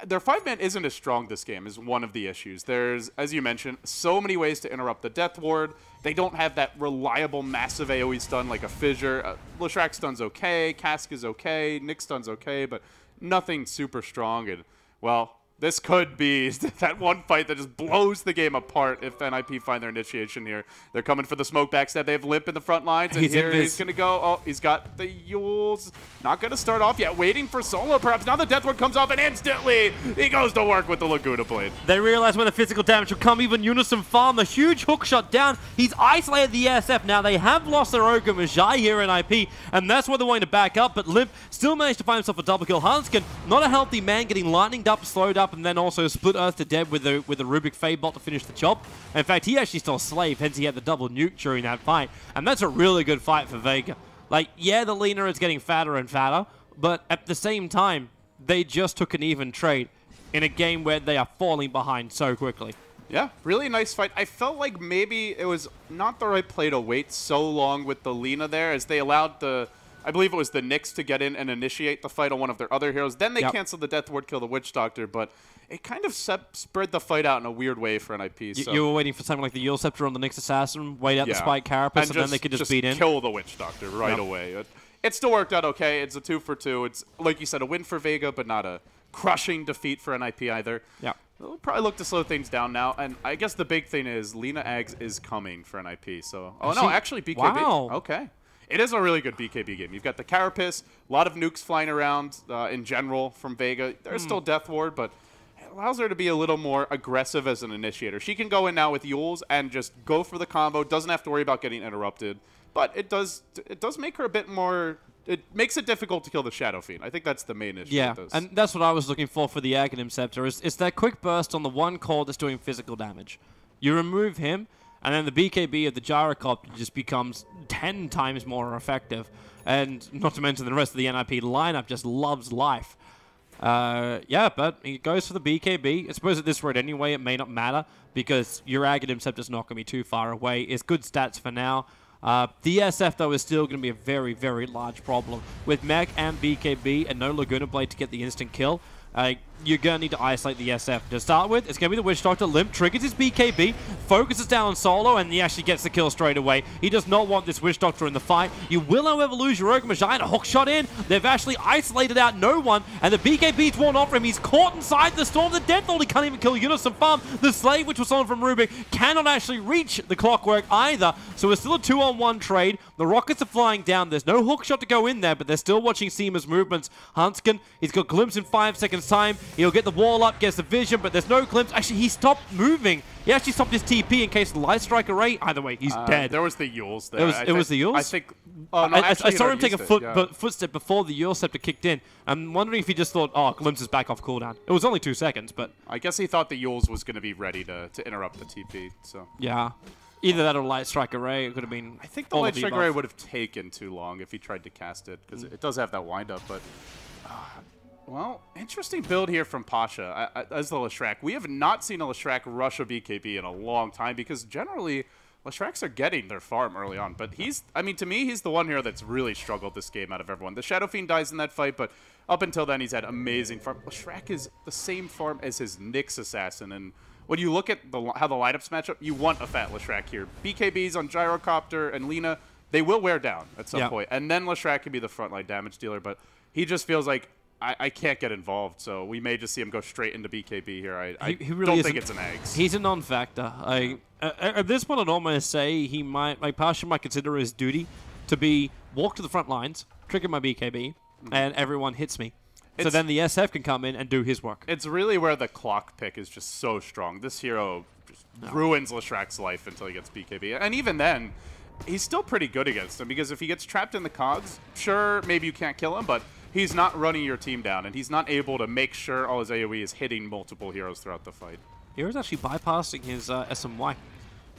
Their 5-man isn't as strong this game, is one of the issues. There's, as you mentioned, so many ways to interrupt the Death Ward. They don't have that reliable, massive AoE stun like a Fissure. Leshrac stun's okay, Cask is okay, Nick stun's okay, but nothing super strong. And, well, this could be that one fight that just blows the game apart if NiP find their initiation here. They're coming for the smoke backstab. They have Limp in the front lines, and here he's going to go. Oh, he's got the Yules. Not going to start off yet. Waiting for solo, perhaps. Now the Death Ward comes off, and instantly he goes to work with the Laguna Blade. They realize when the physical damage will come. Even Unison farm the huge hook shot down. He's isolated the SF. Now they have lost their Ogre Magi here in NiP, and that's why they're wanting to back up. But Limp still managed to find himself a double kill. Hanskin, not a healthy man, getting lightninged up, slowed up, and then also split Earth to dead with the Rubik Fade bot to finish the job. In fact, he actually stole Slave, hence he had the double nuke during that fight. And that's a really good fight for Vega. Like, yeah, the Lina is getting fatter and fatter, but at the same time, they just took an even trade in a game where they are falling behind so quickly. Yeah, really nice fight. I felt like maybe it was not the right play to wait so long with the Lina there, as they allowed the, I believe it was the Nyx to get in and initiate the fight on one of their other heroes. Then they canceled the Death Ward, kill the Witch Doctor, but it kind of spread the fight out in a weird way for NiP. So. You were waiting for something like the Yule Scepter on the Nyx Assassin, wait out the Spike Carapace, and then they could just beat in. Kill the Witch Doctor right away. It still worked out okay. It's a 2-for-2. It's, like you said, a win for Vega, but not a crushing defeat for NiP either. Yeah. We'll probably look to slow things down now, and I guess the big thing is Lina Ags is coming for NiP. So, actually BKB. Wow. Okay. It is a really good BKB game. You've got the Carapace, a lot of nukes flying around in general from Vega. There's still Death Ward, but it allows her to be a little more aggressive as an initiator. She can go in now with Yules and just go for the combo. Doesn't have to worry about getting interrupted. But it does make her a bit more. It makes it difficult to kill the Shadow Fiend. I think that's the main issue. Yeah, with this. and that's what I was looking for the Aghanim Scepter. It's that quick burst on the one core that's doing physical damage. You remove him, and then the BKB of the Gyrocopter just becomes 10 times more effective. And not to mention the rest of the NiP lineup just loves life. Yeah, but he goes for the BKB. I suppose at this rate anyway, it may not matter because Uragan himself is not going to be too far away. It's good stats for now. The SF, though, is still going to be a very, very large problem. With Mech and BKB and no Laguna Blade to get the instant kill, you're going to need to isolate the SF. To start with, it's going to be the Witch Doctor. Limp triggers his BKB, focuses down on Solo, and he actually gets the kill straight away. He does not want this Witch Doctor in the fight. You will, however, lose your Magi and a hook shot in. They've actually isolated out no one, and the BKB's worn off for him. He's caught inside the storm. The Death Lord, he can't even kill Unison Farm. The Slave, which was on from Rubik, cannot actually reach the Clockwork either. So it's still a 2-on-1 trade. The rockets are flying down. There's no hook shot to go in there, but they're still watching Seema's movements. Huntskin, he's got glimpse in 5 seconds time. He'll get the wall up, gets the vision, but there's no glimpse. Actually, he stopped moving. He actually stopped his TP in case of the Light Strike Array. Either way, he's dead. There was the Yules there. It was the Yules? I think... I saw him take a footstep before the Yule Scepter kicked in. I'm wondering if he just thought, oh, Glimpse is back off cooldown. It was only 2 seconds, but... I guess he thought the Yules was going to be ready to interrupt the TP, so... Yeah. Either that or Light Strike Array. It could have been... I think the Light Strike Array would have taken too long if he tried to cast it, because it does have that wind-up, but... well, interesting build here from Pasha as the Leshrac. We have not seen a Leshrac rush a BKB in a long time, because generally... Leshracs are getting their farm early on, but I mean, to me, he's the one here that's really struggled this game out of everyone. The Shadow Fiend dies in that fight, but up until then, he's had amazing farm. Leshrac is the same farm as his Nyx Assassin, and when you look at how the lineups match up, you want a fat Leshrac here. BKBs on Gyrocopter and Lina, they will wear down at some point, and then Leshrac can be the frontline damage dealer, but he just feels like, I can't get involved, so we may just see him go straight into BKB here. I really don't think it's an eggs. He's a non-factor. At this point, I'd almost say he might, like Pasha might consider his duty to be walk to the front lines, trigger my BKB, and everyone hits me. So then the SF can come in and do his work. It's really where the clock pick is just so strong. This hero just ruins Leshrac's life until he gets BKB. And even then, he's still pretty good against him, because if he gets trapped in the cogs, sure, maybe you can't kill him, but he's not running your team down, and he's not able to make sure all his AoE is hitting multiple heroes throughout the fight. Hero's actually bypassing his SMY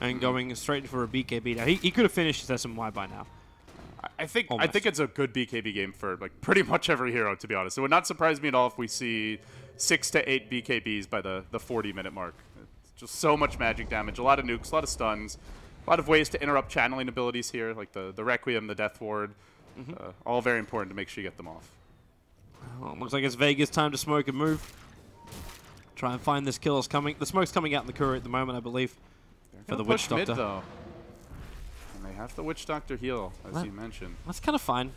and going straight for a BKB. Now, he could have finished his SMY by now. I think it's a good BKB game for like pretty much every hero, to be honest. It would not surprise me at all if we see 6 to 8 BKBs by the 40-minute mark. It's just so much magic damage, a lot of nukes, a lot of stuns, a lot of ways to interrupt channeling abilities here, like the Requiem, the Death Ward. All very important to make sure you get them off. Well, looks like it's Vega's time to smoke and move. Try and find this kill is coming. The smoke's coming out in the courier at the moment, I believe, for the Witch Doctor. Mid, though. And they have the Witch Doctor heal, as you mentioned. That's kind of fine.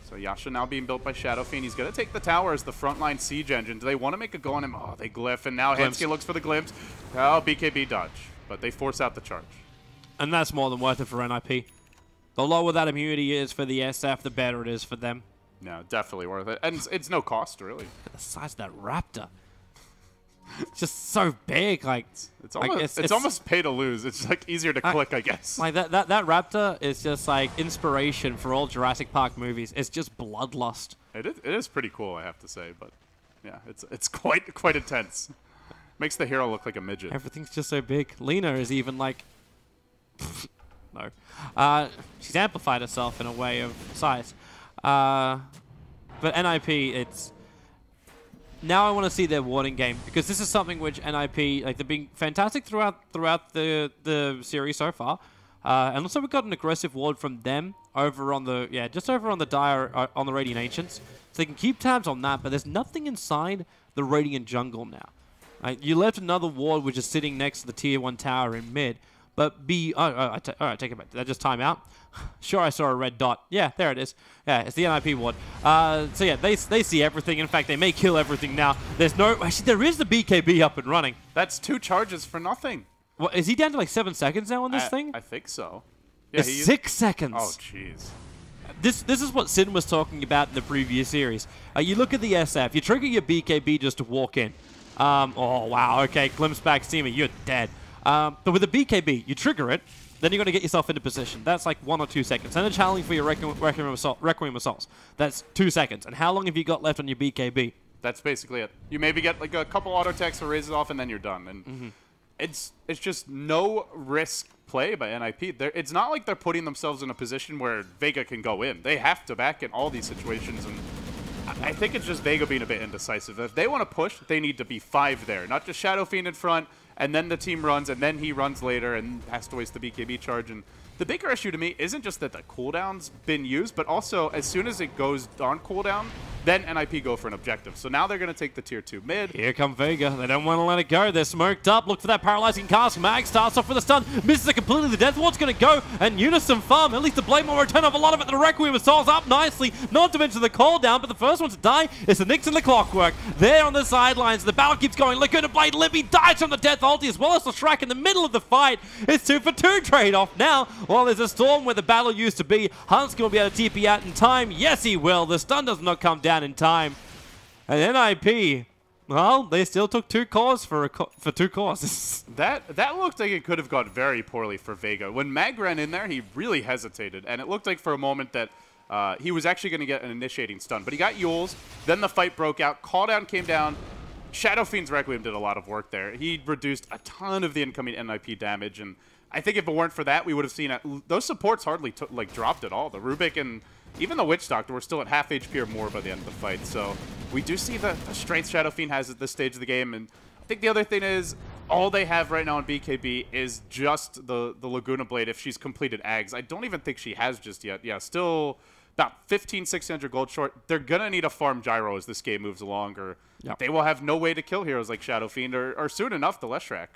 So Yasha now being built by Shadow Fiend. He's going to take the tower as the frontline siege engine. Do they want to make a go on him? Oh, they glyph, and now Hensky looks for the glimpse. Oh, BKB dodge. But they force out the charge. And that's more than worth it for NiP. The lower that immunity is for the SF, the better it is for them. No, definitely worth it. And it's no cost, really. Look at the size of that raptor. It's just so big. Like it's almost pay to lose. It's like easier to click, I guess. Like that raptor is just like inspiration for all Jurassic Park movies. It's just bloodlust. It is pretty cool, I have to say. But yeah, it's quite intense. Makes the hero look like a midget. Everything's just so big. Lina is even like... no. She's amplified herself in a way of size. But NiP, it's... Now I want to see their warding game, because this is something which NiP, like, they're being fantastic throughout the series so far. And also we got an aggressive ward from them over on the, just over on the Dire, on the Radiant Ancients. So they can keep tabs on that, but there's nothing inside the Radiant Jungle now. You left another ward which is sitting next to the Tier 1 tower in mid, but all right, take it back. Did that just time out? Sure, I saw a red dot. Yeah, there it is. Yeah, it's the NiP ward. So yeah, they see everything. In fact, they may kill everything now. There's no... Actually, there is the BKB up and running. That's 2 charges for nothing. Well, is he down to like 7 seconds now on this thing? I think so. Yeah, it's 6 seconds. Oh, jeez. This is what Sin was talking about in the previous series. You look at the SF. You trigger your BKB just to walk in. Oh, wow. Okay, glimpse back, Seema. You're dead. But with the BKB, you trigger it, then you're going to get yourself into position. that's like 1 or 2 seconds. And a challenge for your Requiem Assaults. That's 2 seconds. And how long have you got left on your BKB? That's basically it. You maybe get like a couple auto attacks or raises off, and then you're done. And it's just no risk play by NiP. It's not like they're putting themselves in a position where Vega can go in. They have to back in all these situations, and I think it's just Vega being a bit indecisive. If they want to push, they need to be 5 there, not just Shadow Fiend in front, and then the team runs, and then he runs later and has to waste the BKB charge. And the bigger issue to me isn't just that the cooldown's been used, but also as soon as it goes on cooldown, then NiP go for an objective. So now they're going to take the tier 2 mid. Here come Vega. They don't want to let it go. They're smoked up. Look for that paralyzing cast. Mag starts off with a stun. Misses it completely. The Death Ward's going to go. And Unison farm. At least the Blade will return off a lot of it. The Requiem solves up nicely. Not to mention the call down, but the first one to die is the Nyx and the Clockwork. They're on the sidelines. The battle keeps going. Lacuna Blade. Libby dies from the Death ulti as well as the Shrek in the middle of the fight. It's 2 for 2 trade-off now. Well, there's a storm where the battle used to be. Hunt's going to be able to TP out in time. Yes, he will. The stun does not come down in time. And NiP, well, they still took 2 cores for 2 cores. That looked like it could have gone very poorly for Vega. When Mag ran in there, he really hesitated, and it looked like for a moment that he was actually going to get an initiating stun. But he got Yules, then the fight broke out, call down came down. Shadow Fiend's Requiem did a lot of work there. He reduced a ton of the incoming NiP damage, and I think if it weren't for that, we would have seen those supports hardly dropped at all. The Rubik and even the Witch Doctor were still at half HP or more by the end of the fight. So we do see the strength Shadow Fiend has at this stage of the game. And I think the other thing is all they have right now in BKB is just the Laguna Blade if she's completed Ags. I don't even think she has just yet. Yeah, still about 1,600 gold short. They're going to need a farm Gyro as this game moves along, or they will have no way to kill heroes like Shadow Fiend or soon enough the Leshrac,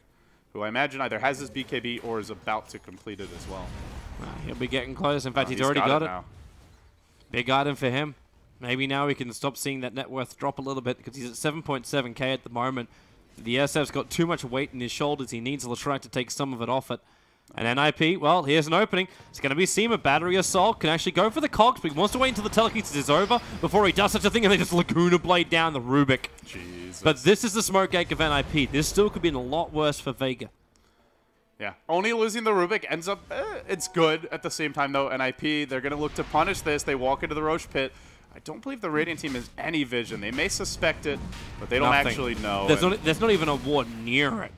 who I imagine either has his BKB or is about to complete it as well. He'll be getting close. In fact, he's already got it. Now. Big item for him. Maybe now we can stop seeing that net worth drop a little bit because he's at 7.7k at the moment. The SF's got too much weight in his shoulders. He needs Leshrac to take some of it off it. And NiP, well, here's an opening. It's going to be Seema. Battery Assault can actually go for the cogs, but he wants to wait until the telekinesis is over before he does such a thing, and they just Laguna Blade down the Rubik. Jesus. But this is the smoke gate of NiP. This still could be a lot worse for Vega. Yeah, only losing the Rubik ends up, it's good. At the same time, though, NiP, they're going to look to punish this. They walk into the Roche pit. I don't believe the Radiant team has any vision. They may suspect it, but they don't actually know. There's not even a ward near it.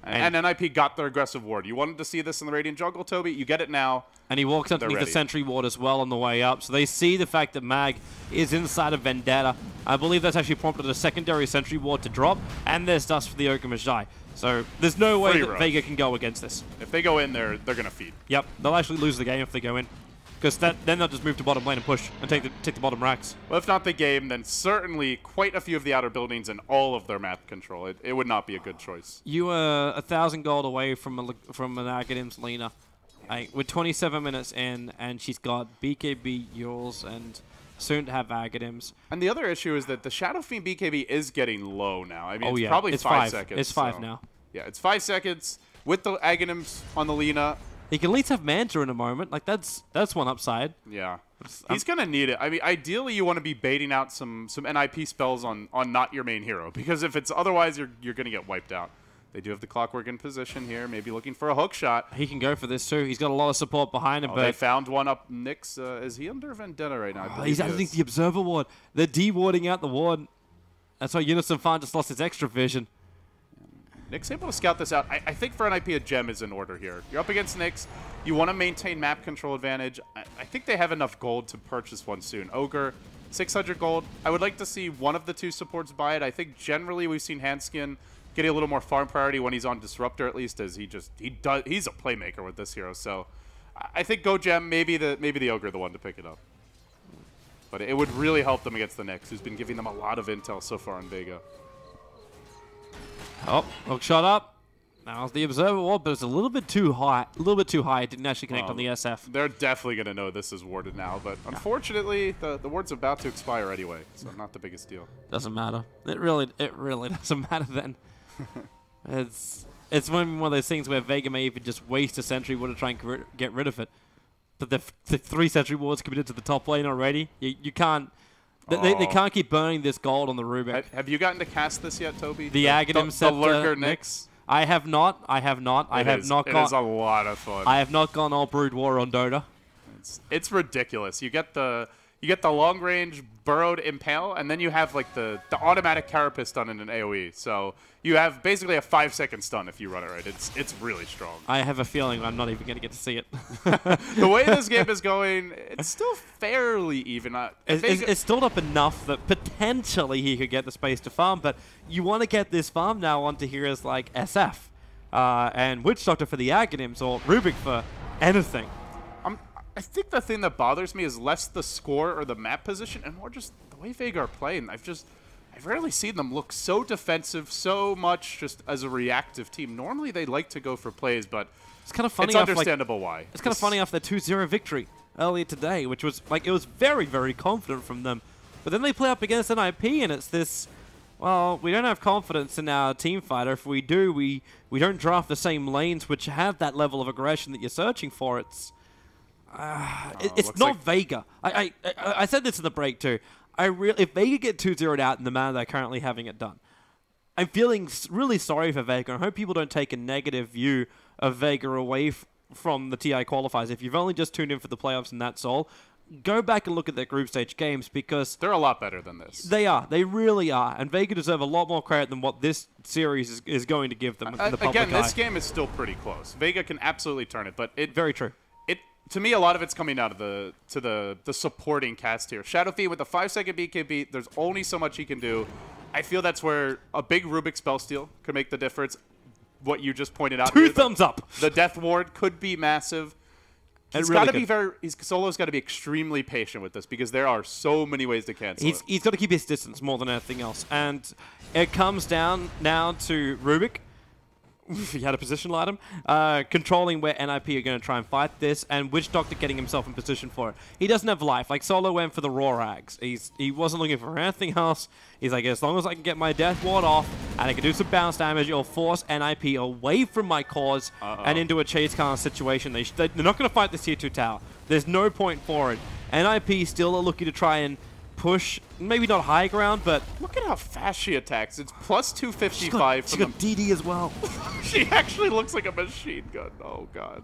And NiP got their aggressive ward. You wanted to see this in the Radiant jungle, Toby? You get it now. And he walks underneath the sentry ward as well on the way up. So they see the fact that Mag is inside of Vendetta. I believe that's actually prompted a secondary sentry ward to drop. And there's dust for the Ogre Magi. So there's no way that Vega can go against this. If they go in, they're going to feed. Yep, they'll actually lose the game if they go in. Because then they'll just move to bottom lane and push and take the bottom racks. Well, if not the game, then certainly quite a few of the outer buildings and all of their map control. It would not be a good choice. You are 1,000 gold away from an Agadim's Lena. We're 27 minutes in, and she's got BKB, Yules, and soon to have Agadims. And the other issue is that the Shadow Fiend BKB is getting low now. I mean, it's yeah. probably it's 5 seconds. It's 5 now. Yeah, it's 5 seconds with the Agadims on the Lena. He can at least have Manta in a moment. Like, that's one upside. Yeah. He's going to need it. I mean, ideally, you want to be baiting out some NiP spells on not your main hero. Because if it's otherwise, you're going to get wiped out. They do have the Clockwork in position here. Maybe looking for a hook shot. He can go for this, too. He's got a lot of support behind him. But they found one up Nyx. Is he under Vendetta right now? He's underneath the Observer ward. They're de-warding out the ward. That's why Unison Fan just lost his extra vision. Nyx able to scout this out. I think for NiP, a gem is in order here. You're up against Nyx. You want to maintain map control advantage. I think they have enough gold to purchase one soon. Ogre, 600 gold. I would like to see one of the 2 supports buy it. I think generally we've seen Handskin getting a little more farm priority when he's on Disruptor, at least, as he's a playmaker with this hero. So I think go gem, maybe the Ogre the one to pick it up. But it would really help them against the Nyx, who's been giving them a lot of intel so far in Vega. Oh, hook shot up. Now it's the Observer ward, but it's a little bit too high. It didn't actually connect on the SF. They're definitely going to know this is warded now, but unfortunately, the ward's about to expire anyway, so not the biggest deal. Doesn't matter. It really doesn't matter then. It's one of those things where Vega may even just waste a sentry ward to try and get rid of it. But the 3 sentry wards committed to the top lane already. You can't. They can't keep burning this gold on the Rubik. Have you gotten to cast this yet, Toby? The Agadim Scepter. The Lurker Nyx? I have not. It is a lot of fun. I have not gone all Brood War on Dota. It's ridiculous. You get the You get the long range burrowed impale, and then you have like the automatic carapace stun in an AoE. So you have basically a 5-second stun if you run it right. It's really strong. I have a feeling I'm not even going to get to see it. The way this game is going, it's still fairly even. It's stored up enough that potentially he could get the space to farm, but you want to get this farm now onto heroes like SF and Witch Doctor for the Aghanims or Rubik for anything. I think the thing that bothers me is less the score or the map position and more just the way Vega are playing. I've rarely seen them look so defensive, so much just as a reactive team. Normally they like to go for plays, but it's kind of funny. It's understandable why. It's kind of funny after their 2-0 victory earlier today, which was like, it was very, very confident from them. But then they play up against NiP, and it's this, well, we don't have confidence in our team fighter. If we do, we don't draft the same lanes which have that level of aggression that you're searching for. It's not like Vega. I said this in the break too. If Vega get 2-0'd out in the manner they're currently having it done, I'm feeling really sorry for Vega. I hope people don't take a negative view of Vega away from the TI qualifiers. If you've only just tuned in for the playoffs and that's all, go back and look at their group stage games because they're a lot better than this. They are. They really are. And Vega deserve a lot more credit than what this series is going to give them in the public Again, eye. this game is still pretty close. Vega can absolutely turn it, but very true. To me, a lot of it's coming out of the supporting cast here. Shadowfeed with a 5-second BKB, there's only so much he can do. I feel that's where a big Rubik spell steal could make the difference. What you just pointed out. Two thumbs up. The Death Ward could be massive. He's really got to be Solo's got to be extremely patient with this because there are so many ways to cancel it. He's got to keep his distance more than anything else. And it comes down now to Rubik. If he had a positional item, controlling where NiP are going to try and fight this, and Witch Doctor getting himself in position for it. He doesn't have life. Like, Solo went for the Raw Rags. He wasn't looking for anything else. He's like, as long as I can get my Death Ward off, and I can do some bounce damage, it'll force NiP away from my cause and into a chase kind of situation. They're not going to fight this Tier 2 tower. There's no point for it. NiP still are looking to try and push, maybe not high ground, but look at how fast she attacks. It's plus 255. She's got DD as well. She actually looks like a machine gun. Oh god.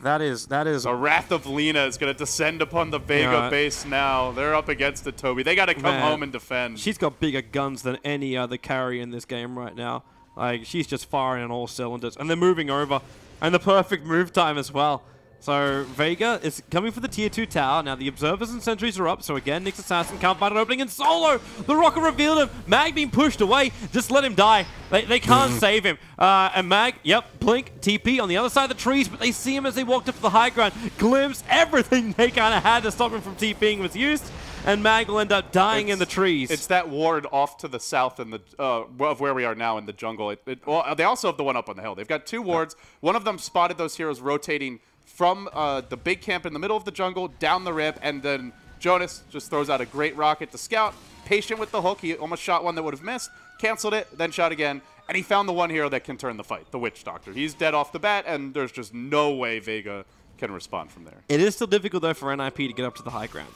That is the Wrath of Lena is going to descend upon the Vega base now. They're up against the Toby. They got to come home and defend. She's got bigger guns than any other carry in this game right now. Like, she's just firing on all cylinders, and they're moving over, and the perfect move time as well. So Vega is coming for the Tier 2 tower. Now the Observers and Sentries are up. So again, Nyx Assassin can't find an opening. And Solo, the rocket revealed him. Mag being pushed away. Just let him die. They can't save him. And Mag, Blink, TP on the other side of the trees. But they see him as they walked up to the high ground. Glimpse, everything they kind of had to stop him from TPing was used. And Mag will end up dying in the trees. It's that ward off to the south in the of where we are now in the jungle. Well, they also have the one up on the hill. They've got two wards. One of them spotted those heroes rotating from the big camp in the middle of the jungle, down the rip, and then Jonas just throws out a great rocket to scout. Patient with the hook. He almost shot one that would have missed, canceled it, then shot again, and he found the one hero that can turn the fight, the Witch Doctor. He's dead off the bat, and there's just no way Vega can respond from there. It is still difficult, though, for NiP to get up to the high ground.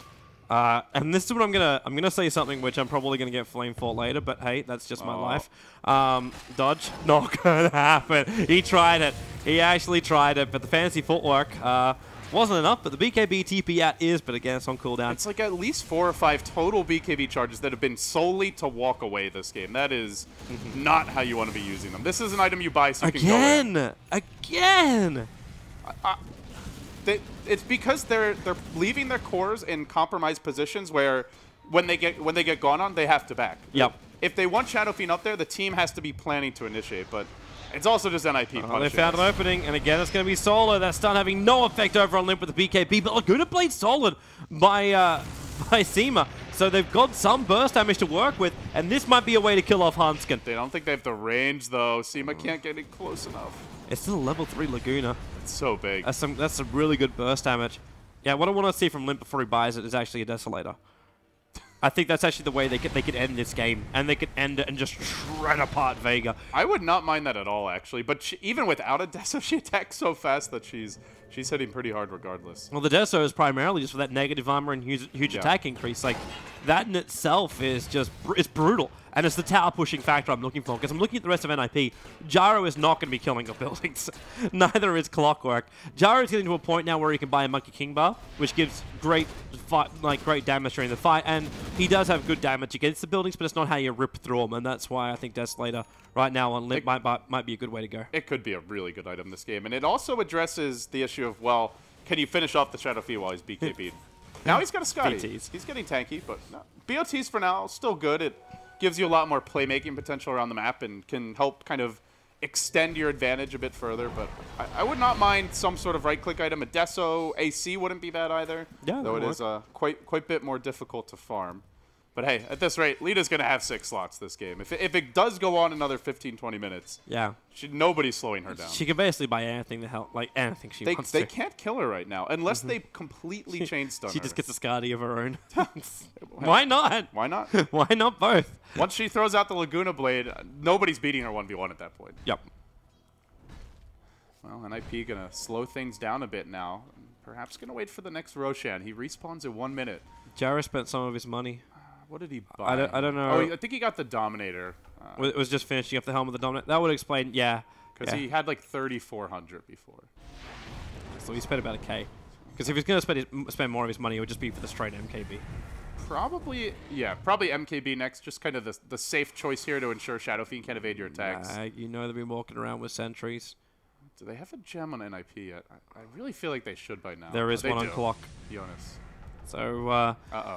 And this is what I'm gonna say something which I'm probably gonna get flamed for later, but hey, that's just my life. Dodge, not gonna happen. He tried it. He actually tried it, but the fancy footwork wasn't enough. But the BKB TP out is, but again, it's on cooldown. It's like at least 4 or 5 total BKB charges that have been solely to walk away this game. That is not how you want to be using them. This is an item you buy so you can go in. Again. It's because they're leaving their cores in compromised positions where when they get gone on, they have to back. Yep. If they want Shadow Fiend up there, the team has to be planning to initiate, but it's also just NiP punishing. They found an opening, and again, it's going to be Solo. That stun having no effect over on Limp with the BKB, but Laguna played solid by Seema. So they've got some burst damage to work with, and this might be a way to kill off Hanskin. They don't think they have the range, though. Seema can't get it close enough. It's still a level 3 Laguna. It's so big. That's some really good burst damage. Yeah, what I want to see from Limp before he buys it is actually a Desolator. I think that's actually the way they could end this game, and they could end it and just shred apart Vega. I would not mind that at all, actually. But even without a Deso, she attacks so fast that she's She's hitting pretty hard regardless. Well, the Deso is primarily just for that negative armor and huge attack increase. Like, that in itself is just, it's brutal. And it's the tower pushing factor I'm looking for, because I'm looking at the rest of NiP. Gyro is not going to be killing the buildings. Neither is Clockwork. Gyro is getting to a point now where he can buy a Monkey King bar, which gives great damage during the fight, and he does have good damage against the buildings, but it's not how you rip through them, and that's why I think Desolator right now on Limp might be a good way to go. It could be a really good item this game, and it also addresses the issue of, well, can you finish off the Shadow Fee while he's BKB'd? Now he's got a Scotty. BTs. He's getting tanky, but no. BOTs for now, still good. It gives you a lot more playmaking potential around the map and can help kind of extend your advantage a bit further, but I would not mind some sort of right-click item. A Deso AC wouldn't be bad either, though it is quite a bit more difficult to farm. But hey, at this rate, Lita's going to have 6 slots this game. If it does go on another 15-20 minutes, nobody's slowing her down. She can basically buy anything to help, like anything she wants to. They can't kill her right now, unless they completely chain stun her. She just gets a Skadi of her own. Why not? Why not? Why not both? Once she throws out the Laguna Blade, nobody's beating her 1v1 at that point. Yep. Well, NiP going to slow things down a bit now. Perhaps going to wait for the next Roshan. He respawns in 1 minute. Gyro spent some of his money. What did he buy? I don't know. Oh, I think he got the Dominator. It was just finishing up the helm of the Dominator. That would explain, Because he had like 3,400 before. So he spent about a K. Because if he's going to spend more of his money, it would just be for the straight MKB. Probably MKB next. Just kind of the safe choice here to ensure Shadow Fiend can evade your attacks. You know they've been walking around with sentries. Do they have a gem on NiP yet? I really feel like they should by now. There is one on clock. Jonas. So,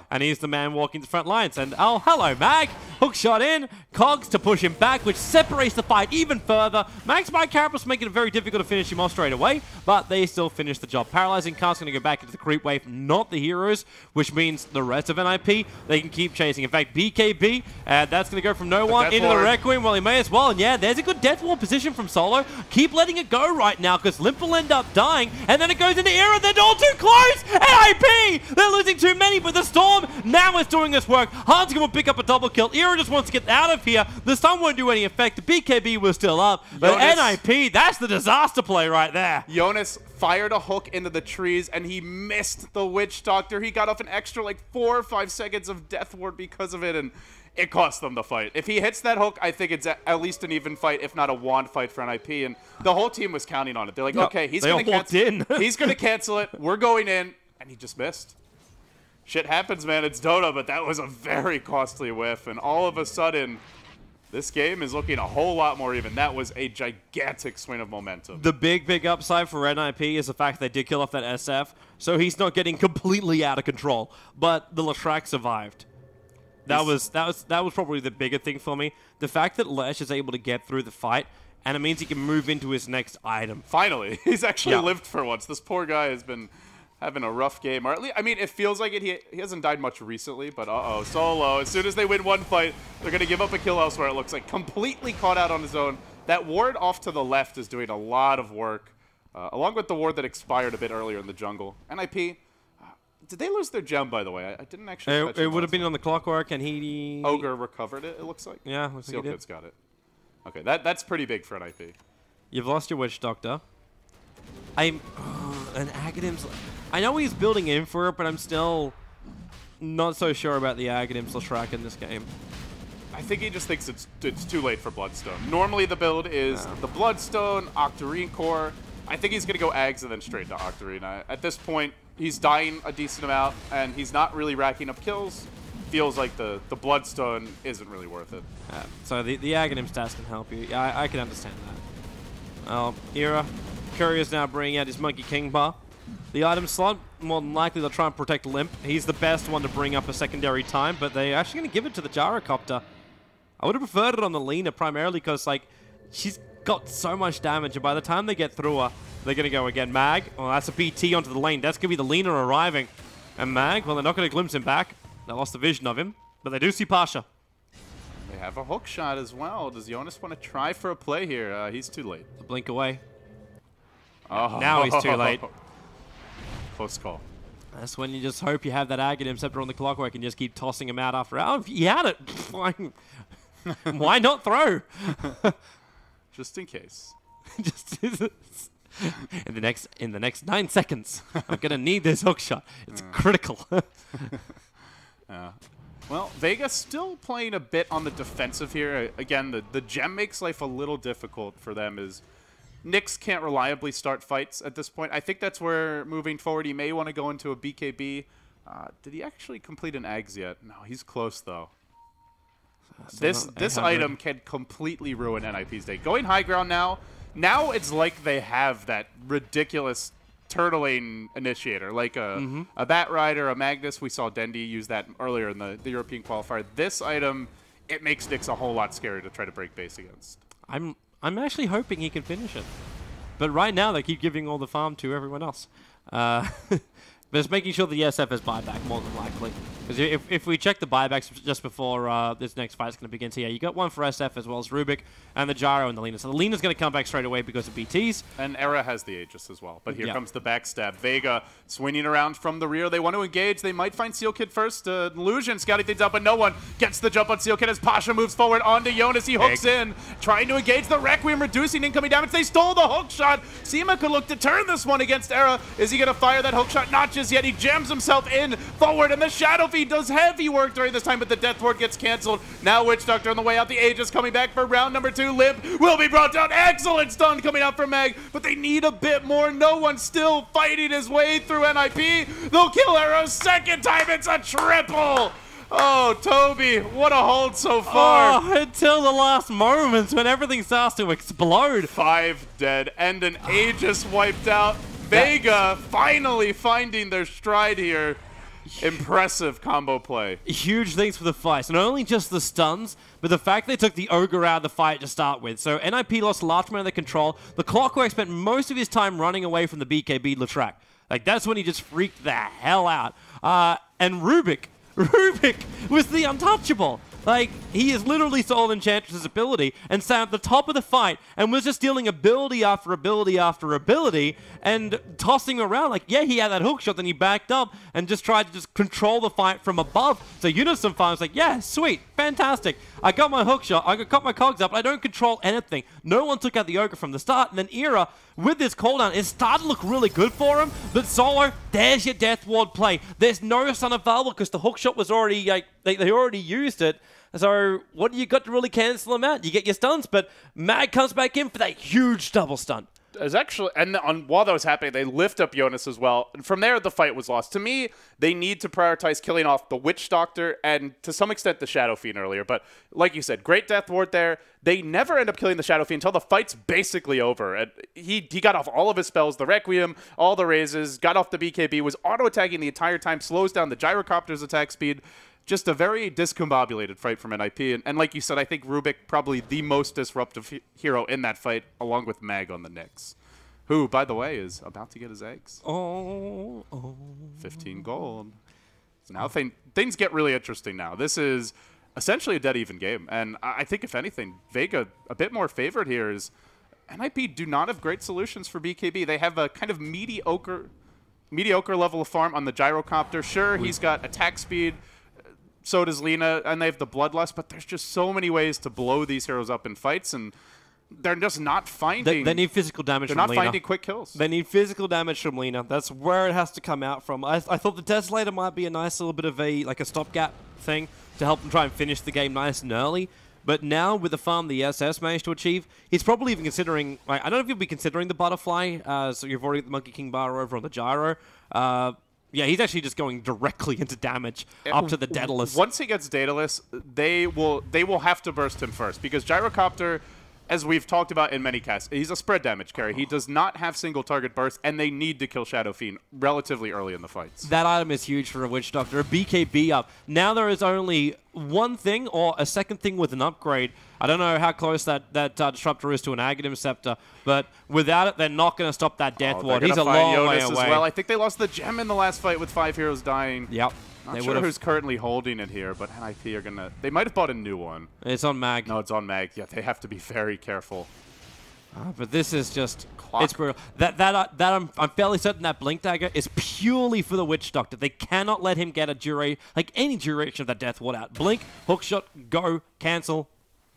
and he's the man walking the front lines. And, oh, hello, Mag. Hook shot in. Cogs to push him back, which separates the fight even further. Mag's by Carapace making it very difficult to finish him off straight away, but they still finish the job. Paralyzing Cast's going to go back into the creep wave, not the heroes, which means the rest of NiP, they can keep chasing. In fact, BKB, that's going to go from no one into the Requiem. Well, he may as well. And yeah, there's a good Death Ward position from Solo. Keep letting it go right now, because Limp will end up dying, and then it goes into Era. They're all too close. NiP, they're losing too many, but the Storm now is doing this work. Hanska will pick up a double kill. Era just wants to get out of here. The stun won't do any effect. The BKB was still up, but NiP, that's the disaster play right there. Jonas fired a hook into the trees, and he missed the Witch Doctor. He got off an extra like 4 or 5 seconds of Death Ward because of it, and it cost them the fight. If he hits that hook, I think it's at least an even fight, if not a wand fight for NiP, and the whole team was counting on it. They're like, okay, he's going to cancel he's going to cancel it. We're going in, and he just missed. Shit happens, man. It's Dota, but that was a very costly whiff, and all of a sudden, this game is looking a whole lot more even. That was a gigantic swing of momentum. The big upside for NiP is the fact they did kill off that SF, so he's not getting completely out of control. But the Leshrac survived. That was probably the bigger thing for me. The fact that Lesh is able to get through the fight, and it means he can move into his next item. Finally, he's actually lived for once. This poor guy has been having a rough game, or at least, I mean, it feels like it. He hasn't died much recently, but Solo. As soon as they win one fight, they're gonna give up a kill elsewhere. It looks like completely caught out on his own. That ward off to the left is doing a lot of work, along with the ward that expired a bit earlier in the jungle. NiP, did they lose their gem, by the way? I didn't actually. It would have been on the Clockwork, and Ogre recovered it. It looks like. Yeah, looks like he did. Sealkid's got it. Okay, that's pretty big for NiP. You've lost your Witch Doctor. And Aghadim's. I know he's building in for it, but I'm still not so sure about the Aghadim's Leshrac in this game. I think he just thinks it's too late for Bloodstone. Normally the build is the Bloodstone, Octarine Core. I think he's going to go Aghs and then straight to Octarine. At this point, he's dying a decent amount, and he's not really racking up kills. Feels like the Bloodstone isn't really worth it. So the Aghanim stats can help you. I can understand that. Era, Courier's now bringing out his Monkey King bar. The item slot, more than likely they'll try and protect Limp. He's the best one to bring up a secondary time, but they're actually going to give it to the Gyrocopter. I would have preferred it on the Lina primarily because, like, she's got so much damage, and by the time they get through her, they're going to go again. Mag, oh, that's a BT onto the lane. That's going to be the Lina arriving. And Mag, well, they're not going to glimpse him back. They lost the vision of him, but they do see Pasha. They have a hook shot as well. Does Jonas want to try for a play here? He's too late. The blink away. Oh. Now he's too late. Close call. That's when you just hope you have that Aghanim Scepter on the Clockwork and just keep tossing him out after. Oh, if you had it, why not throw? Just in case. in the next 9 seconds, I'm gonna need this hook shot. It's critical. Well, Vega still playing a bit on the defensive here. Again, the gem makes life a little difficult for them as Nyx can't reliably start fights at this point. I think that's where, moving forward, he may want to go into a BKB. Did he actually complete an Ags yet? No, he's close, though. This item can completely ruin NiP's day. Going high ground now. Now it's like they have that ridiculous turtling initiator, like a Bat Rider, a Magnus. We saw Dendi use that earlier in the European qualifier. This item, it makes Nyx a whole lot scarier to try to break base against. I'm actually hoping he can finish it. But right now, they keep giving all the farm to everyone else. But it's making sure the SF has buyback, more than likely. Because if we check the buybacks just before this next fight is going to begin, so yeah, you got one for SF as well as Rubik, and the Gyro and the Lina. So the Lina's going to come back straight away because of BTs. And Era has the Aegis as well. But here comes the backstab. Vega swinging around from the rear. They want to engage. They might find Seal Kid first. Illusion scouting things out, but no one gets the jump on Seal Kid as Pasha moves forward onto Jonas. He hooks in, trying to engage the Requiem, reducing incoming damage. They stole the hook shot. Seema could look to turn this one against Era. Is he going to fire that hook shot? Not just yet. He jams himself in forward, and the Shadow Feed does heavy work during this time, but the Death Ward gets canceled. Now Witch Doctor on the way out. The Aegis coming back for round number 2. Limp will be brought down. Excellent stun coming out from Mag, but they need a bit more. No one's still fighting his way through NiP. They'll kill Era a second time. It's a triple. Oh, Toby, what a hold so far. Oh, until the last moments when everything starts to explode. 5 dead and an Aegis wiped out. Vega finally finding their stride here. Impressive combo play. Huge things for the fight. So not only just the stuns, but the fact they took the Ogre out of the fight to start with. So NiP lost a large amount of their control. The Clockwork spent most of his time running away from the BKB Latrak. Like, that's when he just freaked the hell out. And Rubik was the untouchable. Like, he is literally stole Enchantress's ability and sat at the top of the fight and was just dealing ability after ability after ability and tossing around. Like, yeah, he had that hook shot, then he backed up and just tried to just control the fight from above. So Unison Farm's like, yeah, sweet, fantastic. I got my hook shot, I got my cogs up, but I don't control anything. No one took out the Ogre from the start, and then Era, with this cooldown, it started to look really good for him, but Solo, there's your Death Ward play. There's no Son of Valor because the hook shot was already, like, they already used it. So what do you got to really cancel them out? You get your stuns, but Mag comes back in for that huge double stun. There's actually, and while that was happening, they lift up Jonas as well. And from there, the fight was lost. To me, they need to prioritize killing off the Witch Doctor and to some extent the Shadow Fiend earlier. But like you said, great Death Ward there. They never end up killing the Shadow Fiend until the fight's basically over. And he got off all of his spells, the Requiem, all the raises, got off the BKB, was auto-attacking the entire time, slows down the Gyrocopter's attack speed. Just a very discombobulated fight from NiP. And like you said, I think Rubik probably the most disruptive hero in that fight, along with Mag on the Nyx. Who, by the way, is about to get his eggs. 15 gold. So now things get really interesting now. This is essentially a dead even game. And I think, if anything, Vega, a bit more favored here, is NiP do not have great solutions for BKB. They have a kind of mediocre level of farm on the Gyrocopter. Sure, he's got attack speed. So does Lina, and they have the Bloodlust, but there's just so many ways to blow these heroes up in fights, and they're just not finding... They need physical damage from Lina. They're not finding quick kills. They need physical damage from Lina. That's where it has to come out from. I thought the Desolator might be a nice little bit of a stopgap thing to help them try and finish the game nice and early. But now, with the farm the SS managed to achieve, he's probably even considering... I don't know if he'll be considering the Butterfly, so you've already got the Monkey King bar over on the Gyro. Yeah, he's actually just going directly into damage up to the Daedalus. Once he gets Daedalus, they will have to burst him first, because Gyrocopter, as we've talked about in many casts, he's a spread damage carry. He does not have single target burst, and they need to kill Shadow Fiend relatively early in the fights. That item is huge for a Witch Doctor. A BKB up. Now there is only one thing, or a second thing with an upgrade. I don't know how close that Disruptor is to an Aghanim Scepter, but without it, they're not going to stop that Death Ward. He's a long way away. Well, I think they lost the gem in the last fight with 5 heroes dying. Yep. Not sure who's currently holding it here, but NiP are going to... They might have bought a new one. It's on Mag. No, it's on Mag. Yeah, they have to be very careful. But this is just... It's brutal. I'm fairly certain that Blink Dagger is purely for the Witch Doctor. They cannot let him get a any duration of that Death Ward out. Blink, hookshot, go, cancel.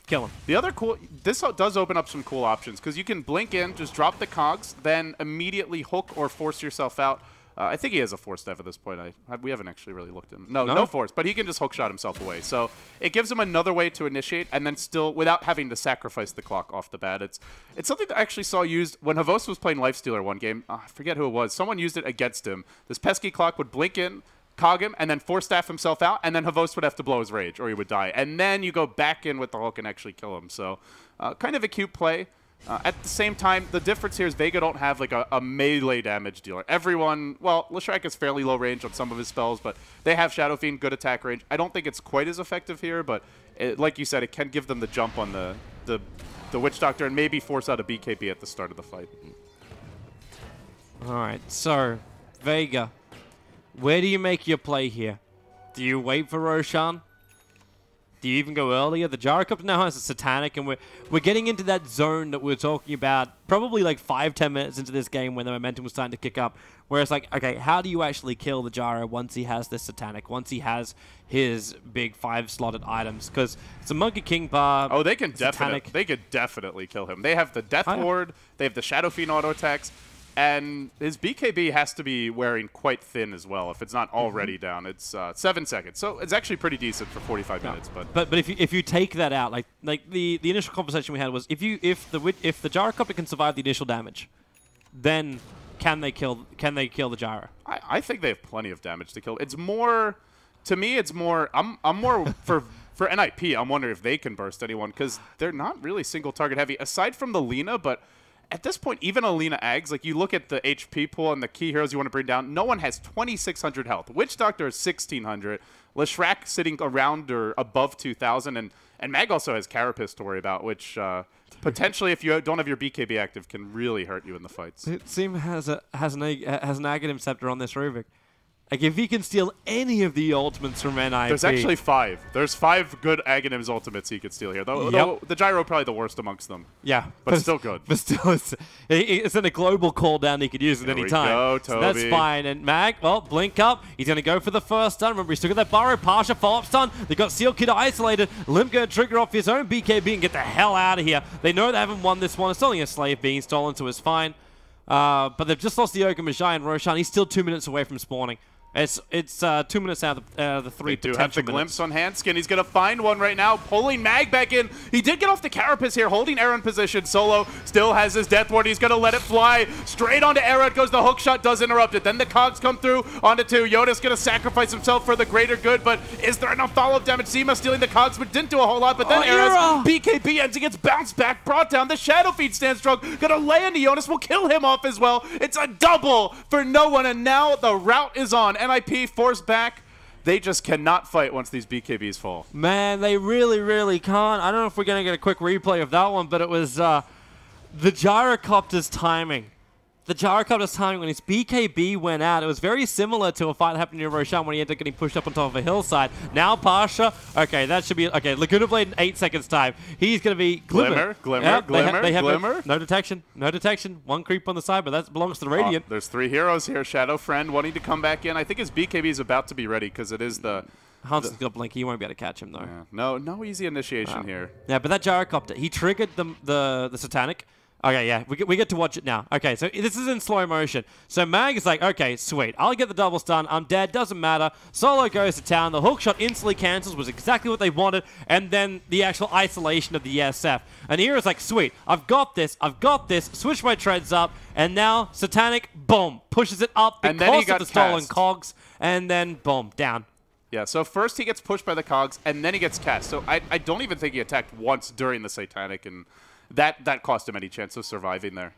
Kill him. The other cool, this does open up some cool options because you can blink in, just drop the cogs, then immediately hook or force yourself out. I think he has a force dev at this point. We haven't actually really looked at him. No force, but he can just hookshot himself away. So it gives him another way to initiate and then still, without having to sacrifice the clock off the bat. It's something that I actually saw used when Havos was playing Lifestealer one game. I forget who it was. Someone used it against him. This pesky clock would blink in, cog him, and then force staff himself out, and then Havos would have to blow his rage, or he would die. And then you go back in with the hook and actually kill him. So kind of a cute play. At the same time, the difference here is Vega don't have like a melee damage dealer. Everyone, well, Leshrac is fairly low range on some of his spells, but they have Shadow Fiend, good attack range. I don't think it's quite as effective here, but like you said, it can give them the jump on the Witch Doctor and maybe force out a BKB at the start of the fight. All right, so Vega, where do you make your play here? Do you wait for Roshan? Do you even go earlier? The Gyrocopter now has a Satanic, and we're getting into that zone that we were talking about probably like 5-10 minutes into this game when the momentum was starting to kick up, where it's like, okay, how do you actually kill the Gyro once he has this Satanic, once he has his big 5-slotted items? Because it's a Monkey King bar. Oh, they can definitely kill him. They have the Death Ward, they have the Shadow Fiend auto attacks, and his BKB has to be wearing quite thin as well. If it's not already down, it's 7 seconds. So it's actually pretty decent for 45 minutes. But if you take that out, like the initial conversation we had was if the Gyrocopter can survive the initial damage, then can they kill the Gyro? I think they have plenty of damage to kill. It's more, to me, it's more. I'm more for NiP. I'm wondering if they can burst anyone because they're not really single target heavy aside from the Lina, but. At this point, even Alina Ags, like you look at the HP pool and the key heroes you want to bring down, no one has 2,600 health. Witch Doctor is 1,600. Leshrac sitting around or above 2,000. And Mag also has Carapace to worry about, which potentially, if you don't have your BKB active, can really hurt you in the fights. It seems has an Aghanim Scepter on this Rubik. Like, if he can steal any of the ultimates from NiP... There's actually 5. There's 5 good Aghanim's ultimates he could steal here. Though the Gyro probably the worst amongst them. Yeah. But still good. But still, it's in a global cooldown he could use at any time. Go, Toby. So that's fine. And Mag, well, blink up. He's going to go for the first stun. Remember, he's still got that Burrow, Pasha, follow-up stun. They got Seal Kid isolated. Limp going to trigger off his own BKB and get the hell out of here. They know they haven't won this one. It's only a slave being stolen, so it's fine. But they've just lost the Ogre Magi and Roshan. He's still 2 minutes away from spawning. It's 2 minutes out of the 3 potential minutes. They do have the glimpse on Handskin. He's going to find one right now, pulling Mag back in. He did get off the Carapace here, holding Aaron position. Solo still has his Death Ward. He's going to let it fly. Straight onto Aaron goes the hook shot, does interrupt it. Then the cogs come through onto 2. Yoda's going to sacrifice himself for the greater good, but is there enough follow-up damage? Zima stealing the cogs, but didn't do a whole lot. But then Era's BKB ends. He gets bounced back, brought down. The Shadow Feed stands strong. Going to lay into Jonas. Will kill him off as well. It's a double for no one, and now the route is on. NiP forced back. They just cannot fight once these BKBs fall. Man, they really, really can't. I don't know if we're going to get a quick replay of that one, but it was the Gyrocopter's timing. The Gyrocopter's timing when his BKB went out, it was very similar to a fight that happened in Roshan when he ended up getting pushed up on top of a hillside. Now Pasha, okay, that should be, okay, Laguna Blade in 8 seconds time. He's going to be Glimmer. Glimmer. No detection. One creep on the side, but that belongs to the Radiant. There's 3 heroes here. Shadow Friend wanting to come back in. I think his BKB is about to be ready because it is the... Hansen's got Blink. He won't be able to catch him, though. Yeah. No easy initiation here. Yeah, but that Gyrocopter, he triggered the Satanic. Okay, yeah, we get to watch it now. Okay, so this is in slow motion. So Mag is like, okay, sweet. I'll get the double stun. I'm dead. Doesn't matter. Solo goes to town. The hook shot instantly cancels. Was exactly what they wanted. And then the actual isolation of the SF. And Era's like, sweet. I've got this. Switch my treads up. And now Satanic, boom, pushes it up because of the stolen cogs. And then, boom, down. Yeah, so first he gets pushed by the cogs, and then he gets cast. So I don't even think he attacked once during the Satanic, and that cost him any chance of surviving there.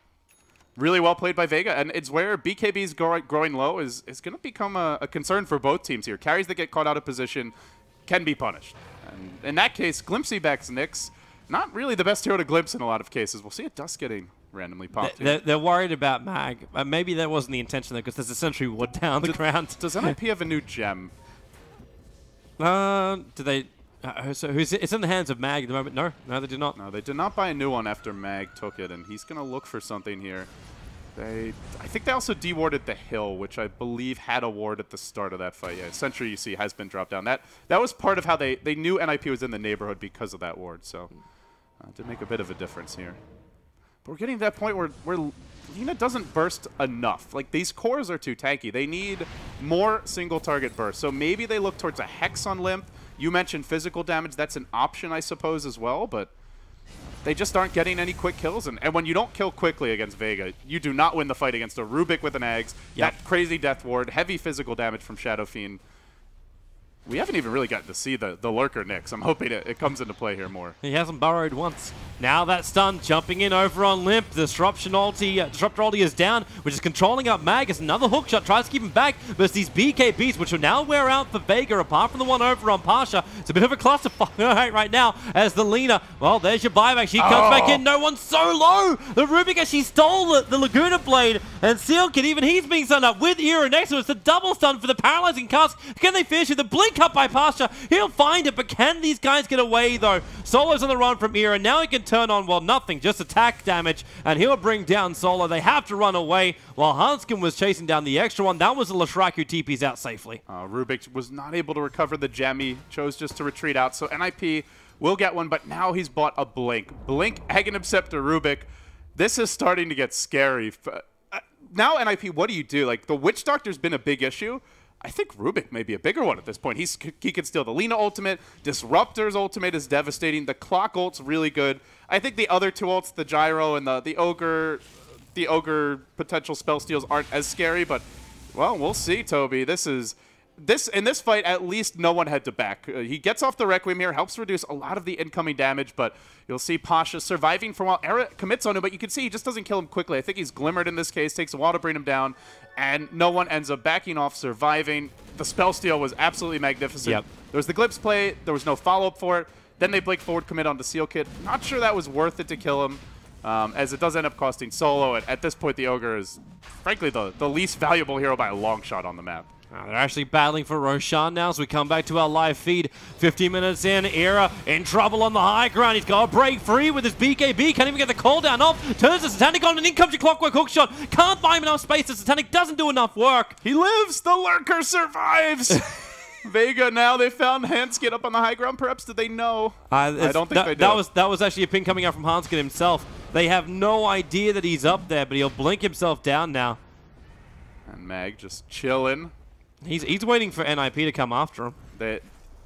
Really well played by Vega, and it's where BKB's growing low is going to become a concern for both teams here. Carries that get caught out of position can be punished. And in that case, Glimpsy backs Nyx. Not really the best hero to glimpse in a lot of cases. We'll see a Dust getting randomly popped. They're worried about Mag. Maybe that wasn't the intention, though, because there's a Sentry Wood down the ground. Does NiP have a new gem? Do they... so it's in the hands of Mag at the moment. No, they did not. No, they did not buy a new one after Mag took it, and he's going to look for something here. I think they also dewarded the hill, which I believe had a ward at the start of that fight. Yeah, Sentry, you see, has been dropped down. That was part of how they knew NiP was in the neighborhood because of that ward. So Did make a bit of a difference here. But we're getting to that point where Lina doesn't burst enough. Like, these cores are too tanky. They need more single target burst. So maybe they look towards a Hex on Limp. You mentioned physical damage. That's an option, I suppose, as well. But they just aren't getting any quick kills. And when you don't kill quickly against Vega, you do not win the fight against a Rubik with an Ags. Yep. That crazy Death Ward, heavy physical damage from Shadow Fiend. We haven't even really gotten to see the Lurker Nyx. I'm hoping it comes into play here more. He hasn't burrowed once. Now that stun jumping in over on Limp. Disruptor ulti is down, which is controlling up Mag. It's another hook shot. Tries to keep him back, but it's these BKBs, which will now wear out for Vega, apart from the one over on Pasha. It's a bit of a clusterfuck right now as the Lina. Well, there's your buyback. She comes back in. No one's so low. The Rubik actually stole the Laguna Blade, and Sealkid, even he's being stunned up with Era next to us. The double stun for the paralyzing cast. Can they finish it? The blink up by Pasha. He'll find it, but can these guys get away though? Solo's on the run from Era. Now he can turn on, well, nothing, just attack damage, and he'll bring down Solo. They have to run away while Hanskin was chasing down the extra one. That was the Leshrac who TP's out safely. Rubik was not able to recover the gem. He chose just to retreat out. So NiP will get one, but now he's bought a Blink. Blink, Aghanim Scepter, Rubik. This is starting to get scary. Now, NiP, what do you do? Like, the Witch Doctor's been a big issue. I think Rubik may be a bigger one at this point. He can steal the Lina ultimate. Disruptor's ultimate is devastating. The Clock ult's really good. I think the other two ults, the Gyro and the Ogre potential spell steals aren't as scary, but, well, we'll see, Toby. In this fight, at least no one had to back. He gets off the Requiem here, helps reduce a lot of the incoming damage, but you'll see Pasha surviving for a while. Era commits on him, but you can see he just doesn't kill him quickly. I think he's glimmered in this case, takes a while to bring him down, and no one ends up backing off, surviving. The spell steal was absolutely magnificent. Yep. There was the Glimpse play, there was no follow-up for it. Then they blink forward commit onto Sealkid. Not sure that was worth it to kill him, as it does end up costing Solo. And at this point, the Ogre is, frankly, the least valuable hero by a long shot on the map. They're actually battling for Roshan now, so we come back to our live feed. 15 minutes in, Era in trouble on the high ground. He's got to break free with his BKB. Can't even get the call down off. Turns the Satanic on, and in comes your Clockwork hook shot. Can't buy him enough space. The Satanic doesn't do enough work. He lives! The Lurker survives! Vega now, they found Hanskin up on the high ground. Perhaps did they know? I don't think they did. That was actually a ping coming out from Hanskin himself. They have no idea that he's up there, but he'll blink himself down now. And Mag just chilling. He's waiting for NiP to come after him.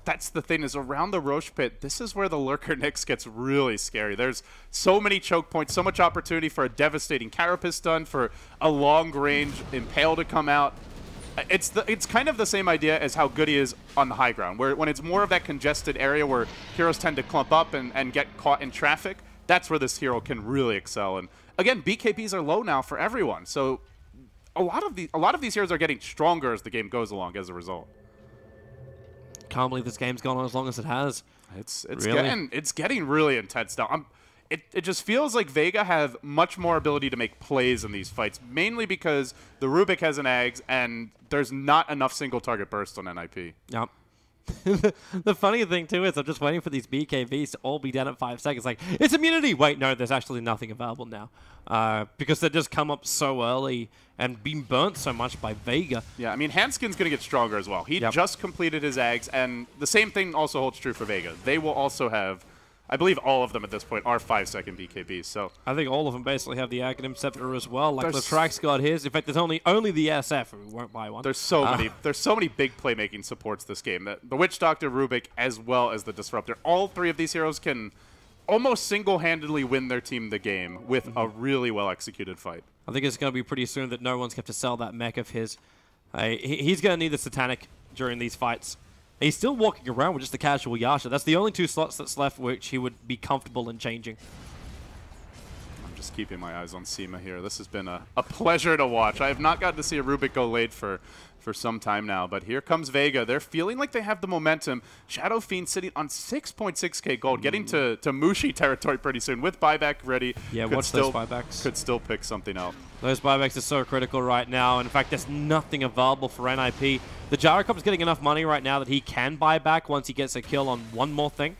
That's the thing, is around the Roche pit, this is where the Lurker Nyx gets really scary. There's so many choke points, so much opportunity for a devastating Carapace stun, for a long-range Impale to come out. It's kind of the same idea as how good he is on the high ground, where when it's more of that congested area where heroes tend to clump up and get caught in traffic, that's where this hero can really excel. And again, BKBs are low now for everyone, so a lot of these heroes are getting stronger as the game goes along as a result. Can't believe this game's gone on as long as it has. It's really? getting really intense now. It just feels like Vega have much more ability to make plays in these fights, mainly because the Rubik has an Ags and there's not enough single target burst on NiP. Yep. The funny thing, too, is I'm just waiting for these BKVs to all be down at 5 seconds. Like, it's immunity! Wait, no, there's actually nothing available now. Because they just come up so early and been burnt so much by Vega. Yeah, I mean, Hanskin's going to get stronger as well. He just completed his Ags, and the same thing also holds true for Vega. They will also have, I believe all of them at this point are 5-second BKBs, so... I think all of them basically have the Aghanim Scepter as well. Like, Leshrac got his. In fact, there's only the SF who won't buy one. There's so many big playmaking supports this game. The Witch Doctor, Rubik, as well as the Disruptor. All three of these heroes can almost single-handedly win their team the game with a really well-executed fight. I think it's going to be pretty soon that no one's going to sell that mech of his. He's going to need the Satanic during these fights. He's still walking around with just the casual Yasha. That's the only 2 slots that's left which he would be comfortable in changing. I'm just keeping my eyes on Seema here. This has been a pleasure to watch. I have not gotten to see a Rubik go late for some time now, but here comes Vega. They're feeling like they have the momentum. Shadow Fiend sitting on 6.6k gold, getting to Mushi territory pretty soon with buyback ready. Yeah, watch those buybacks. Could still pick something out. Those buybacks are so critical right now. In fact, there's nothing available for NiP. The Gyrocop's getting enough money right now that he can buy back once he gets a kill on one more thing.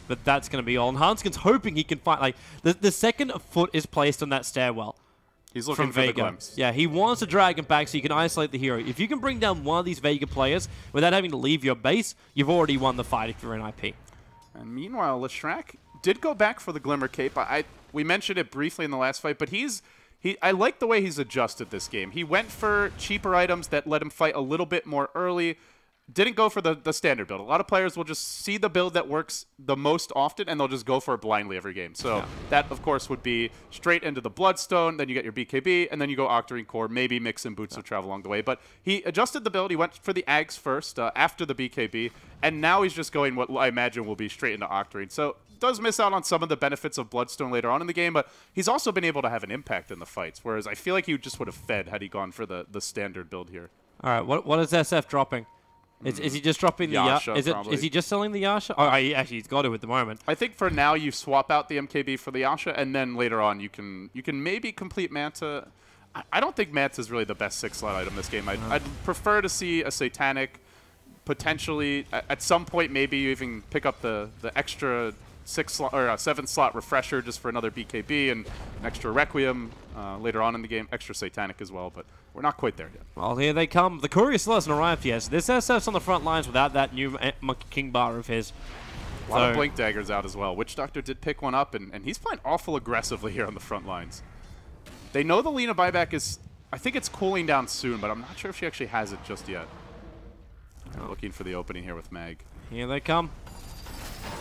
But that's going to be all. And Hanskin's hoping he can find... Like, the second foot is placed on that stairwell. He's looking from for Vega. the glimpse. Yeah, he wants to drag him back so you can isolate the hero. If you can bring down one of these Vega players without having to leave your base, you've already won the fight if you're NiP. And meanwhile, Leshrac did go back for the Glimmer Cape. We mentioned it briefly in the last fight, but I like the way he's adjusted this game. He went for cheaper items that let him fight a little bit more early. Didn't go for the standard build. A lot of players will just see the build that works the most often, and they'll just go for it blindly every game. So that, of course, would be straight into the Bloodstone, then you get your BKB, and then you go Octarine Core, maybe mix in Boots of Travel along the way. But he adjusted the build. He went for the Ags first, after the BKB, and now he's just going what I imagine will be straight into Octarine. So does miss out on some of the benefits of Bloodstone later on in the game, but he's also been able to have an impact in the fights, whereas I feel like he just would have fed had he gone for the standard build here. All right, what is SF dropping? Is he just dropping the Yasha? Is he just selling the Yasha? Oh, actually, he's got it at the moment. I think for now you swap out the MKB for the Yasha, and then later on you can maybe complete Manta. I don't think Manta is really the best 6-slot item this game. I'd prefer to see a Satanic, potentially at some point maybe you even pick up the extra 6-slot or 7-slot refresher just for another BKB and an extra Requiem later on in the game, extra Satanic as well, but we're not quite there yet. Well, here they come. The courier still hasn't arrived yet. So this SF's on the front lines without that new Monkey King bar of his. A lot of Blink Daggers out as well. Witch Doctor did pick one up, and he's playing awful aggressively here on the front lines. They know the Lina buyback is, I think it's cooling down soon, but I'm not sure if she actually has it just yet. They're looking for the opening here with Mag. Here they come.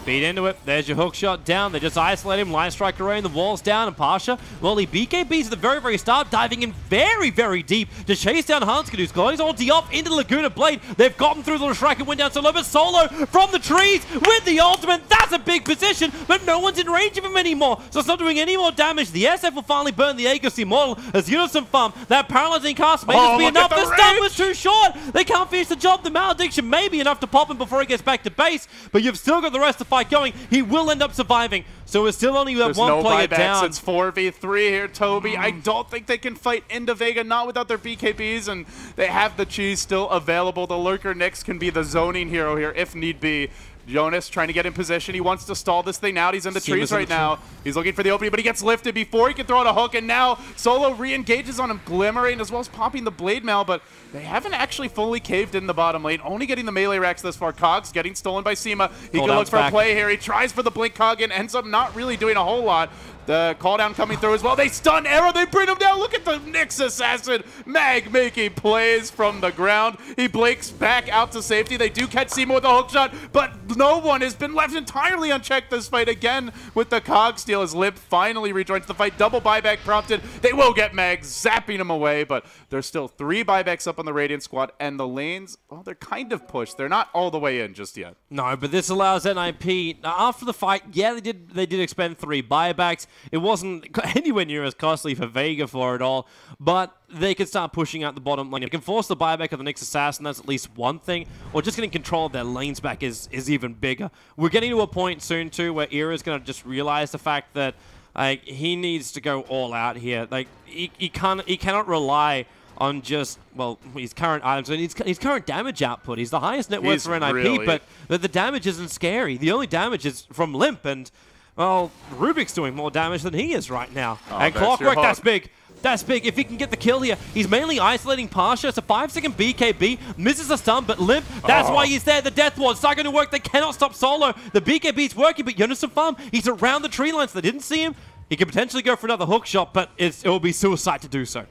Beat into it. There's your hook shot down. They just isolate him. Line strike array, and the wall's down. And Pasha, well, he BKBs at the very, very start, diving in very, very deep to chase down Hanska, who's got his ulti off into the Laguna Blade. They've gotten through the Shrike and went down solo, but Solo from the trees with the ultimate. That's a big position, but no one's in range of him anymore, so it's not doing any more damage. The SF will finally burn the Aegis Immortal as Unison Farm. That paralyzing cast may just be enough. The stun was too short. They can't finish the job. The Malediction may be enough to pop him before he gets back to base, but you've still got the rest of the fight going. He will end up surviving, so it's still only one player down. It's 4v3 here, Toby. I don't think they can fight into Vega, not without their BKBs, and they have the cheese still available. The Lurker Nyx can be the zoning hero here if need be. Jonas trying to get in position. He wants to stall this thing out. He's in the trees right now. He's looking for the opening, but he gets lifted before he can throw out a hook, and now Solo re-engages on him, glimmering as well as popping the Blade Mail, but they haven't actually fully caved in the bottom lane, only getting the melee racks thus far. Cogs getting stolen by Seema. He can look for a play here. He tries for the Blink Cog and ends up not really doing a whole lot. The call down coming through as well. They stun Arrow. They bring him down. Look at the Nyx assassin. Mag making plays from the ground. He blinks back out to safety. They do catch Seema with a hook shot, but no one has been left entirely unchecked this fight again with the Cog steal as Lip finally rejoins the fight. Double buyback prompted. They will get Mag, zapping him away, but there's still 3 buybacks up on the Radiant squad, and the lanes, well, they're kind of pushed. They're not all the way in just yet. No, but this allows NiP, after the fight, yeah, they did expend 3 buybacks. It wasn't anywhere near as costly for Vega for it all, but they can start pushing out the bottom lane. They can force the buyback of the Nyx Assassin, that's at least one thing, or just getting control of their lanes back is even bigger. We're getting to a point soon, too, where Era's going to just realize the fact that he needs to go all out here. Like, he cannot rely on just, well, his current items and his current damage output. He's the highest net worth for NiP, really, but the damage isn't scary. The only damage is from Limp, and, well, Rubik's doing more damage than he is right now. Oh, and Clockwork, that's big. That's big. If he can get the kill here, he's mainly isolating Pasha. It's a 5-second BKB. Misses a stun, but Limp, that's why he's there. The Death Ward's not going to work. They cannot stop Solo. The BKB's working, but Unison Farm, he's around the tree lines. They didn't see him. He could potentially go for another hook shot, but it will be suicide to do so.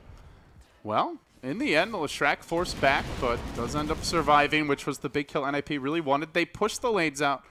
Well, in the end, the Leshrac forced back, but does end up surviving, which was the big kill NiP really wanted. They pushed the lanes out,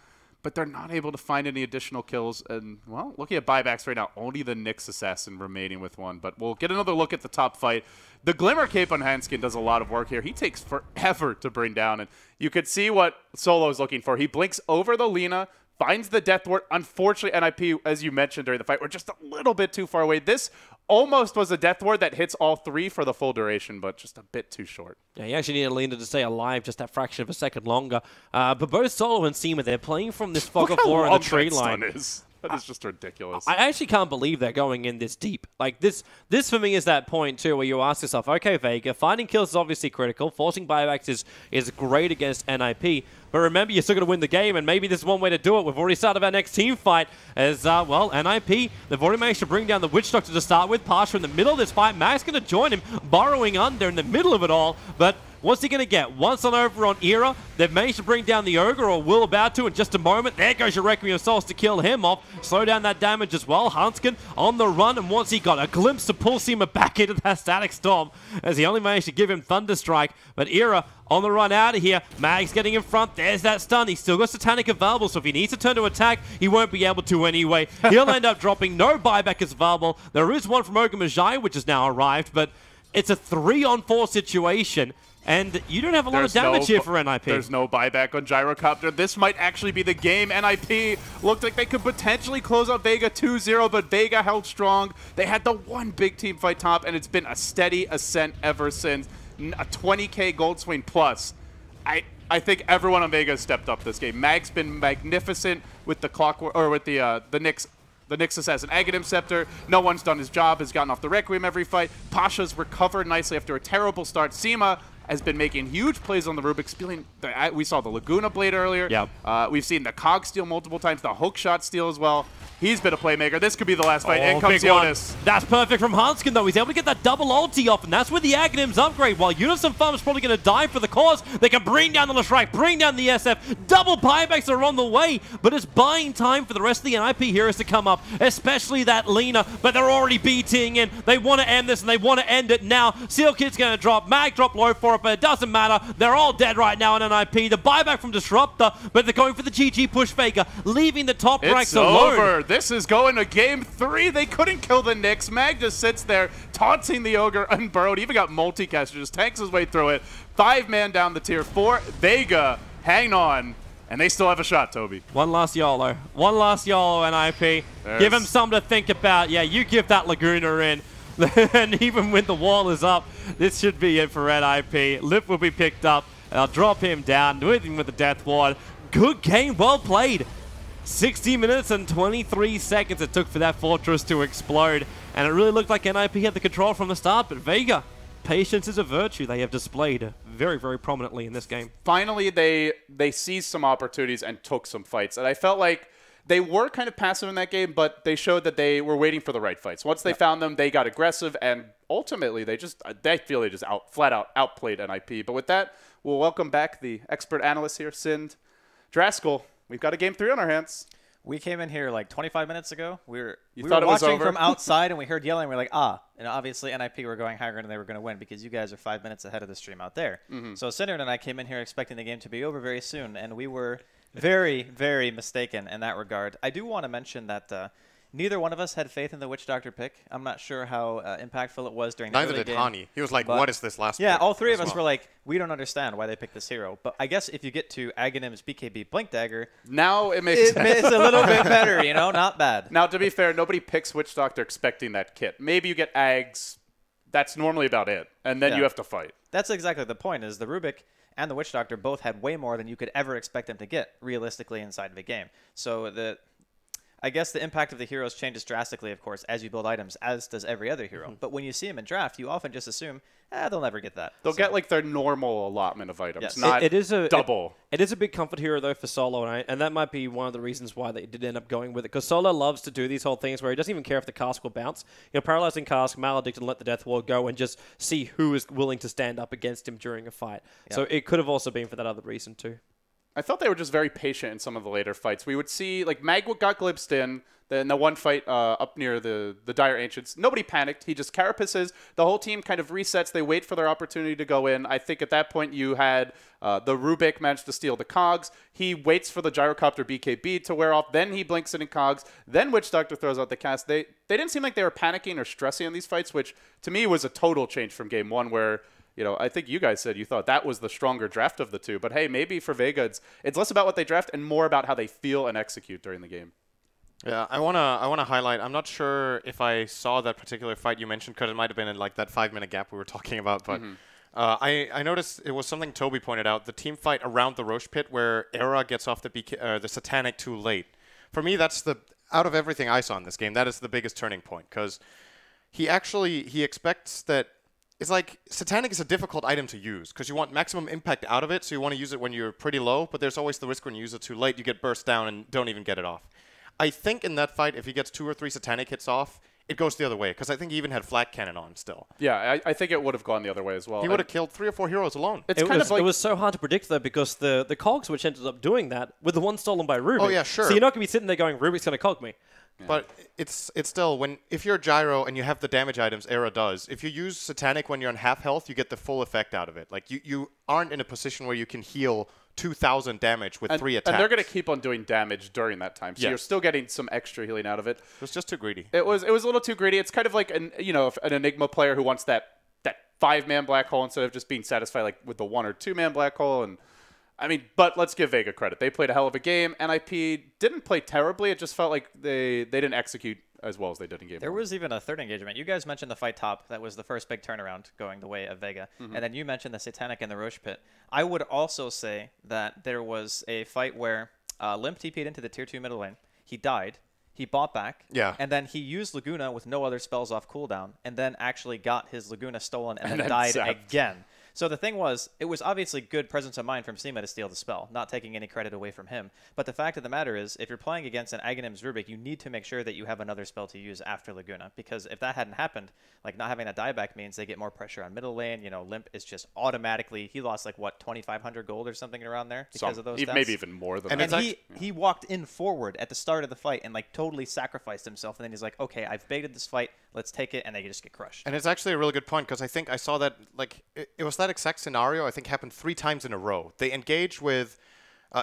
but they're not able to find any additional kills. And, well, looking at buybacks right now, only the Nyx Assassin remaining with one. But we'll get another look at the top fight. The Glimmer Cape on Hanskin does a lot of work here. He takes forever to bring down, and you could see what Solo is looking for. He blinks over the Lina, finds the Death Ward. Unfortunately, NiP, as you mentioned during the fight, were just a little bit too far away. This almost was a Death Ward that hits all 3 for the full duration, but just a bit too short. Yeah, you actually need a Lina to stay alive just that fraction of a second longer. But both Solo and Seema, they're playing from this fog of war on the tree line. That is just ridiculous. I actually can't believe they're going in this deep. Like, this for me is that point, too, where you ask yourself, okay, Vega, finding kills is obviously critical. Forcing buybacks is great against NiP. But remember, you're still going to win the game, and maybe this is one way to do it. We've already started our next team fight as, well, NiP, they've already managed to bring down the Witch Doctor to start with. Pasha in the middle of this fight. Mag's going to join him, burrowing under in the middle of it all. But What's he going to get? Once on over on Era, they've managed to bring down the Ogre, or will about to in just a moment. There goes your Requiem Souls to kill him off. Slow down that damage as well. Hanskin on the run, and once he got a glimpse to pull Seema back into that Static Storm, as he only managed to give him Thunderstrike. But Era on the run out of here. Mag's getting in front. There's that stun. He's still got Satanic available, so if he needs to turn to attack, he won't be able to anyway. He'll end up dropping. No buyback is available. There is one from Ogre Magi, which has now arrived, but it's a 3-on-4 situation, and you don't have a lot of damage here for NiP. There's no buyback on Gyrocopter. This might actually be the game. NiP looked like they could potentially close out Vega 2-0, but Vega held strong. They had the one big team fight top, and it's been a steady ascent ever since. A 20k gold swing plus. I think everyone on Vega has stepped up this game. Mag's been magnificent with the clockwork, or with the Nyx Assassin Aghanim Scepter. No one's done his job, has gotten off the Requiem every fight. Pasha's recovered nicely after a terrible start. Seema has been making huge plays on the Rubik, stealing. We saw the Laguna Blade earlier. Yep. We've seen the Cog steal multiple times, the hook shot steal as well. He's been a playmaker. This could be the last fight. In comes Jonas. That's perfect from Hanskin, though. He's able to get that double ulti off, and that's where the Aghanims upgrade. While Unison Farm is probably going to die for the cause, they can bring down the Leshrac, bring down the SF. Double buybacks are on the way, but it's buying time for the rest of the NiP heroes to come up, especially that Lina, but they're already BTing in. They want to end this, and they want to end it now. Seal Kid's going to drop. Mag dropped low for it, but it doesn't matter. They're all dead right now in NiP. The buyback from Disruptor, but they're going for the GG push Vega, leaving the top ranks alone. It's over. This is going to Game 3. They couldn't kill the Nyx. Mag just sits there, taunting the Ogre unburrowed. Even got multicaster, just tanks his way through it. 5-man down the tier 4. Vega, hang on. And they still have a shot, Toby. One last YOLO. One last YOLO, NiP. Give him something to think about. Yeah, you give that Laguna in. And even when the wall is up, this should be it for NiP. Lip will be picked up. I'll drop him down, do him with the Death Ward. Good game, well played. 60 minutes and 23 seconds it took for that fortress to explode, and it really looked like NiP had the control from the start, but Vega, patience is a virtue they have displayed very, very prominently in this game. Finally, they seized some opportunities and took some fights, and I felt like they were kind of passive in that game, but they showed that they were waiting for the right fights. Once they found them, they got aggressive, and ultimately they feel they just flat out outplayed NiP. But with that, we'll welcome back the expert analyst here, Sind Draskell. We've got a Game 3 on our hands. We came in here like 25 minutes ago. We were thought it was watching over? from outside, and we heard yelling. We're like, ah. And obviously, NiP were going higher, and they were going to win because you guys are 5 minutes ahead of the stream out there. So Cinder and I came in here expecting the game to be over very soon, and we were very, very mistaken in that regard. I do want to mention that neither one of us had faith in the Witch Doctor pick. I'm not sure how impactful it was during the early game. Neither did Hani. He was like, what is this last pick? Yeah, all three of as us were like, we don't understand why they picked this hero. But I guess if you get to Aghanim's BKB Blink Dagger, now it makes sense. It's a little bit better, you know, not bad. Now, to be fair, nobody picks Witch Doctor expecting that kit. Maybe you get Ags. That's normally about it. And then you have to fight. That's exactly the point, is the Rubik and the Witch Doctor both had way more than you could ever expect them to get, realistically, inside of a game. So I guess the impact of the heroes changes drastically, of course, as you build items, as does every other hero. But when you see them in draft, you often just assume, they'll never get that. They'll get like their normal allotment of items, Yes. not double. It is a big comfort hero, though, for Solo, and that might be one of the reasons why they did end up going with it, because Solo loves to do these whole things where he doesn't even care if the cask will bounce. You know, paralyzing cask, Maledict, and let the Death Ward go, and just see who is willing to stand up against him during a fight. Yep. So it could have also been for that other reason, too. I thought they were just very patient in some of the later fights. We would see, like, Magwood got glimpsed in, then the one fight up near the Dire Ancients. Nobody panicked. He just carapaces. The whole team kind of resets. They wait for their opportunity to go in. I think at that point you had the Rubik manage to steal the Cogs. He waits for the Gyrocopter BKB to wear off. Then he blinks it in Cogs. Then Witch Doctor throws out the cast. They didn't seem like they were panicking or stressing in these fights, which to me was a total change from Game 1 where... You know, I think you guys said you thought that was the stronger draft of the two. But hey, maybe for Vega, it's less about what they draft and more about how they feel and execute during the game. Yeah, I wanna highlight. I'm not sure if I saw that particular fight you mentioned because it might have been in like that 5-minute gap we were talking about. But I noticed it was something Toby pointed out: the team fight around the Roche pit where Era gets off the Satanic too late. For me, that's out of everything I saw in this game, that is the biggest turning point because he expects that. It's like Satanic is a difficult item to use because you want maximum impact out of it, so you want to use it when you're pretty low, but there's always the risk when you use it too late, you get burst down and don't even get it off. I think in that fight, if he gets 2 or 3 Satanic hits off, it goes the other way. Because I think he even had Flak Cannon on still. Yeah, I think it would have gone the other way as well. He would have killed 3 or 4 heroes alone. It's kind of like it was so hard to predict though because the cogs which ended up doing that were the ones stolen by Rubik. Oh, yeah, sure. So you're not going to be sitting there going, Rubik's going to cog me. But it's still, if you're Gyro and you have the damage items Era does, if you use Satanic when you're on half health, you get the full effect out of it. Like, you aren't in a position where you can heal 2,000 damage with 3 attacks. And they're going to keep on doing damage during that time, so Yes. you're still getting some extra healing out of it. It was just too greedy. It was a little too greedy. It's kind of like an Enigma player who wants that 5-man black hole instead of just being satisfied like with the 1 or 2-man black hole. And I mean, but let's give Vega credit. They played a hell of a game. NiP didn't play terribly. It just felt like they didn't execute as well as they did in game There one. was even a third engagement. You guys mentioned the fight top. That was the first big turnaround going the way of Vega. And then you mentioned the Satanic and the Roche Pit. I would also say that there was a fight where Limp TP'd into the tier 2 middle lane. He died. He bought back. Yeah. And then he used Laguna with no other spells off cooldown and then actually got his Laguna stolen and then died zapped. again. So the thing was, it was obviously good presence of mind from Seema to steal the spell, not taking any credit away from him. But the fact of the matter is, if you're playing against an Aghanim's Rubik, you need to make sure that you have another spell to use after Laguna. Because if that hadn't happened, like not having that dieback means they get more pressure on middle lane. You know, Limp is just automatically, he lost like, what, 2,500 gold or something around there because of those stats? Maybe even more than And that. And he walked in forward at the start of the fight and like totally sacrificed himself. And then he's like, okay, I've baited this fight. Let's take it. And they just get crushed. And it's actually a really good point because I think I saw that, like, it was that exact scenario, I think, happened 3 times in a row. They engage with,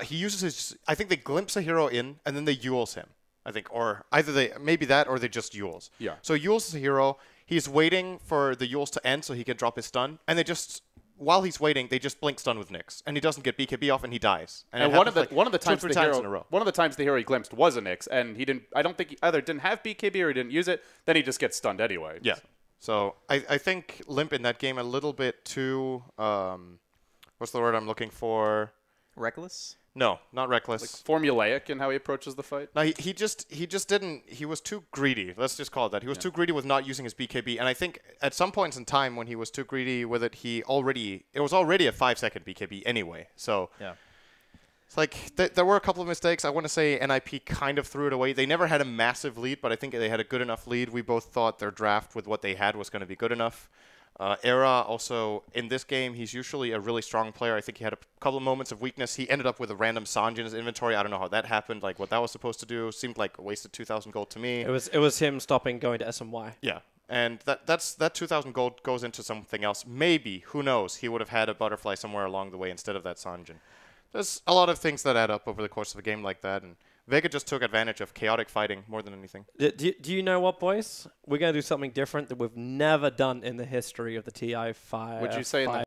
he uses his, I think they glimpse a hero in and then they Yules him, I think. Or either maybe that or they just Yules. Yeah. So Yules is a hero. He's waiting for the Yules to end so he can drop his stun. And they just, while he's waiting, they just blink stun with Nyx. And he doesn't get BKB off and he dies. And it one of the happens, like, times 2 or 3 the times hero, in a row. one of the times the hero he glimpsed was a Nyx, and he didn't. I don't think he either didn't have BKB or he didn't use it. Then he just gets stunned anyway. Yeah. So I think Limp in that game a little bit too, what's the word I'm looking for? Reckless? No, not reckless. Formulaic in how he approaches the fight. No, he just didn't. He was too greedy. Let's just call it that. He was too greedy with not using his BKB. And I think at some points in time when he was too greedy with it, it was already a 5-second BKB anyway. So Yeah. it's like there were a couple of mistakes. I want to say NiP kind of threw it away. They never had a massive lead, but I think they had a good enough lead. We both thought their draft with what they had was going to be good enough. Era also, in this game, he's usually a really strong player. I think he had a couple of moments of weakness. He ended up with a random Sanj in his inventory. I don't know how that happened, like what that was supposed to do. Seemed like a wasted 2,000 gold to me. It was him stopping going to SMY. Yeah, and that 2,000 gold goes into something else. Maybe, who knows, he would have had a butterfly somewhere along the way instead of that Sanj. There's a lot of things that add up over the course of a game like that, and Vega just took advantage of chaotic fighting more than anything. Do you know what, boys? We're going to do something different that we've never done in the history of the TI5. Would you say in the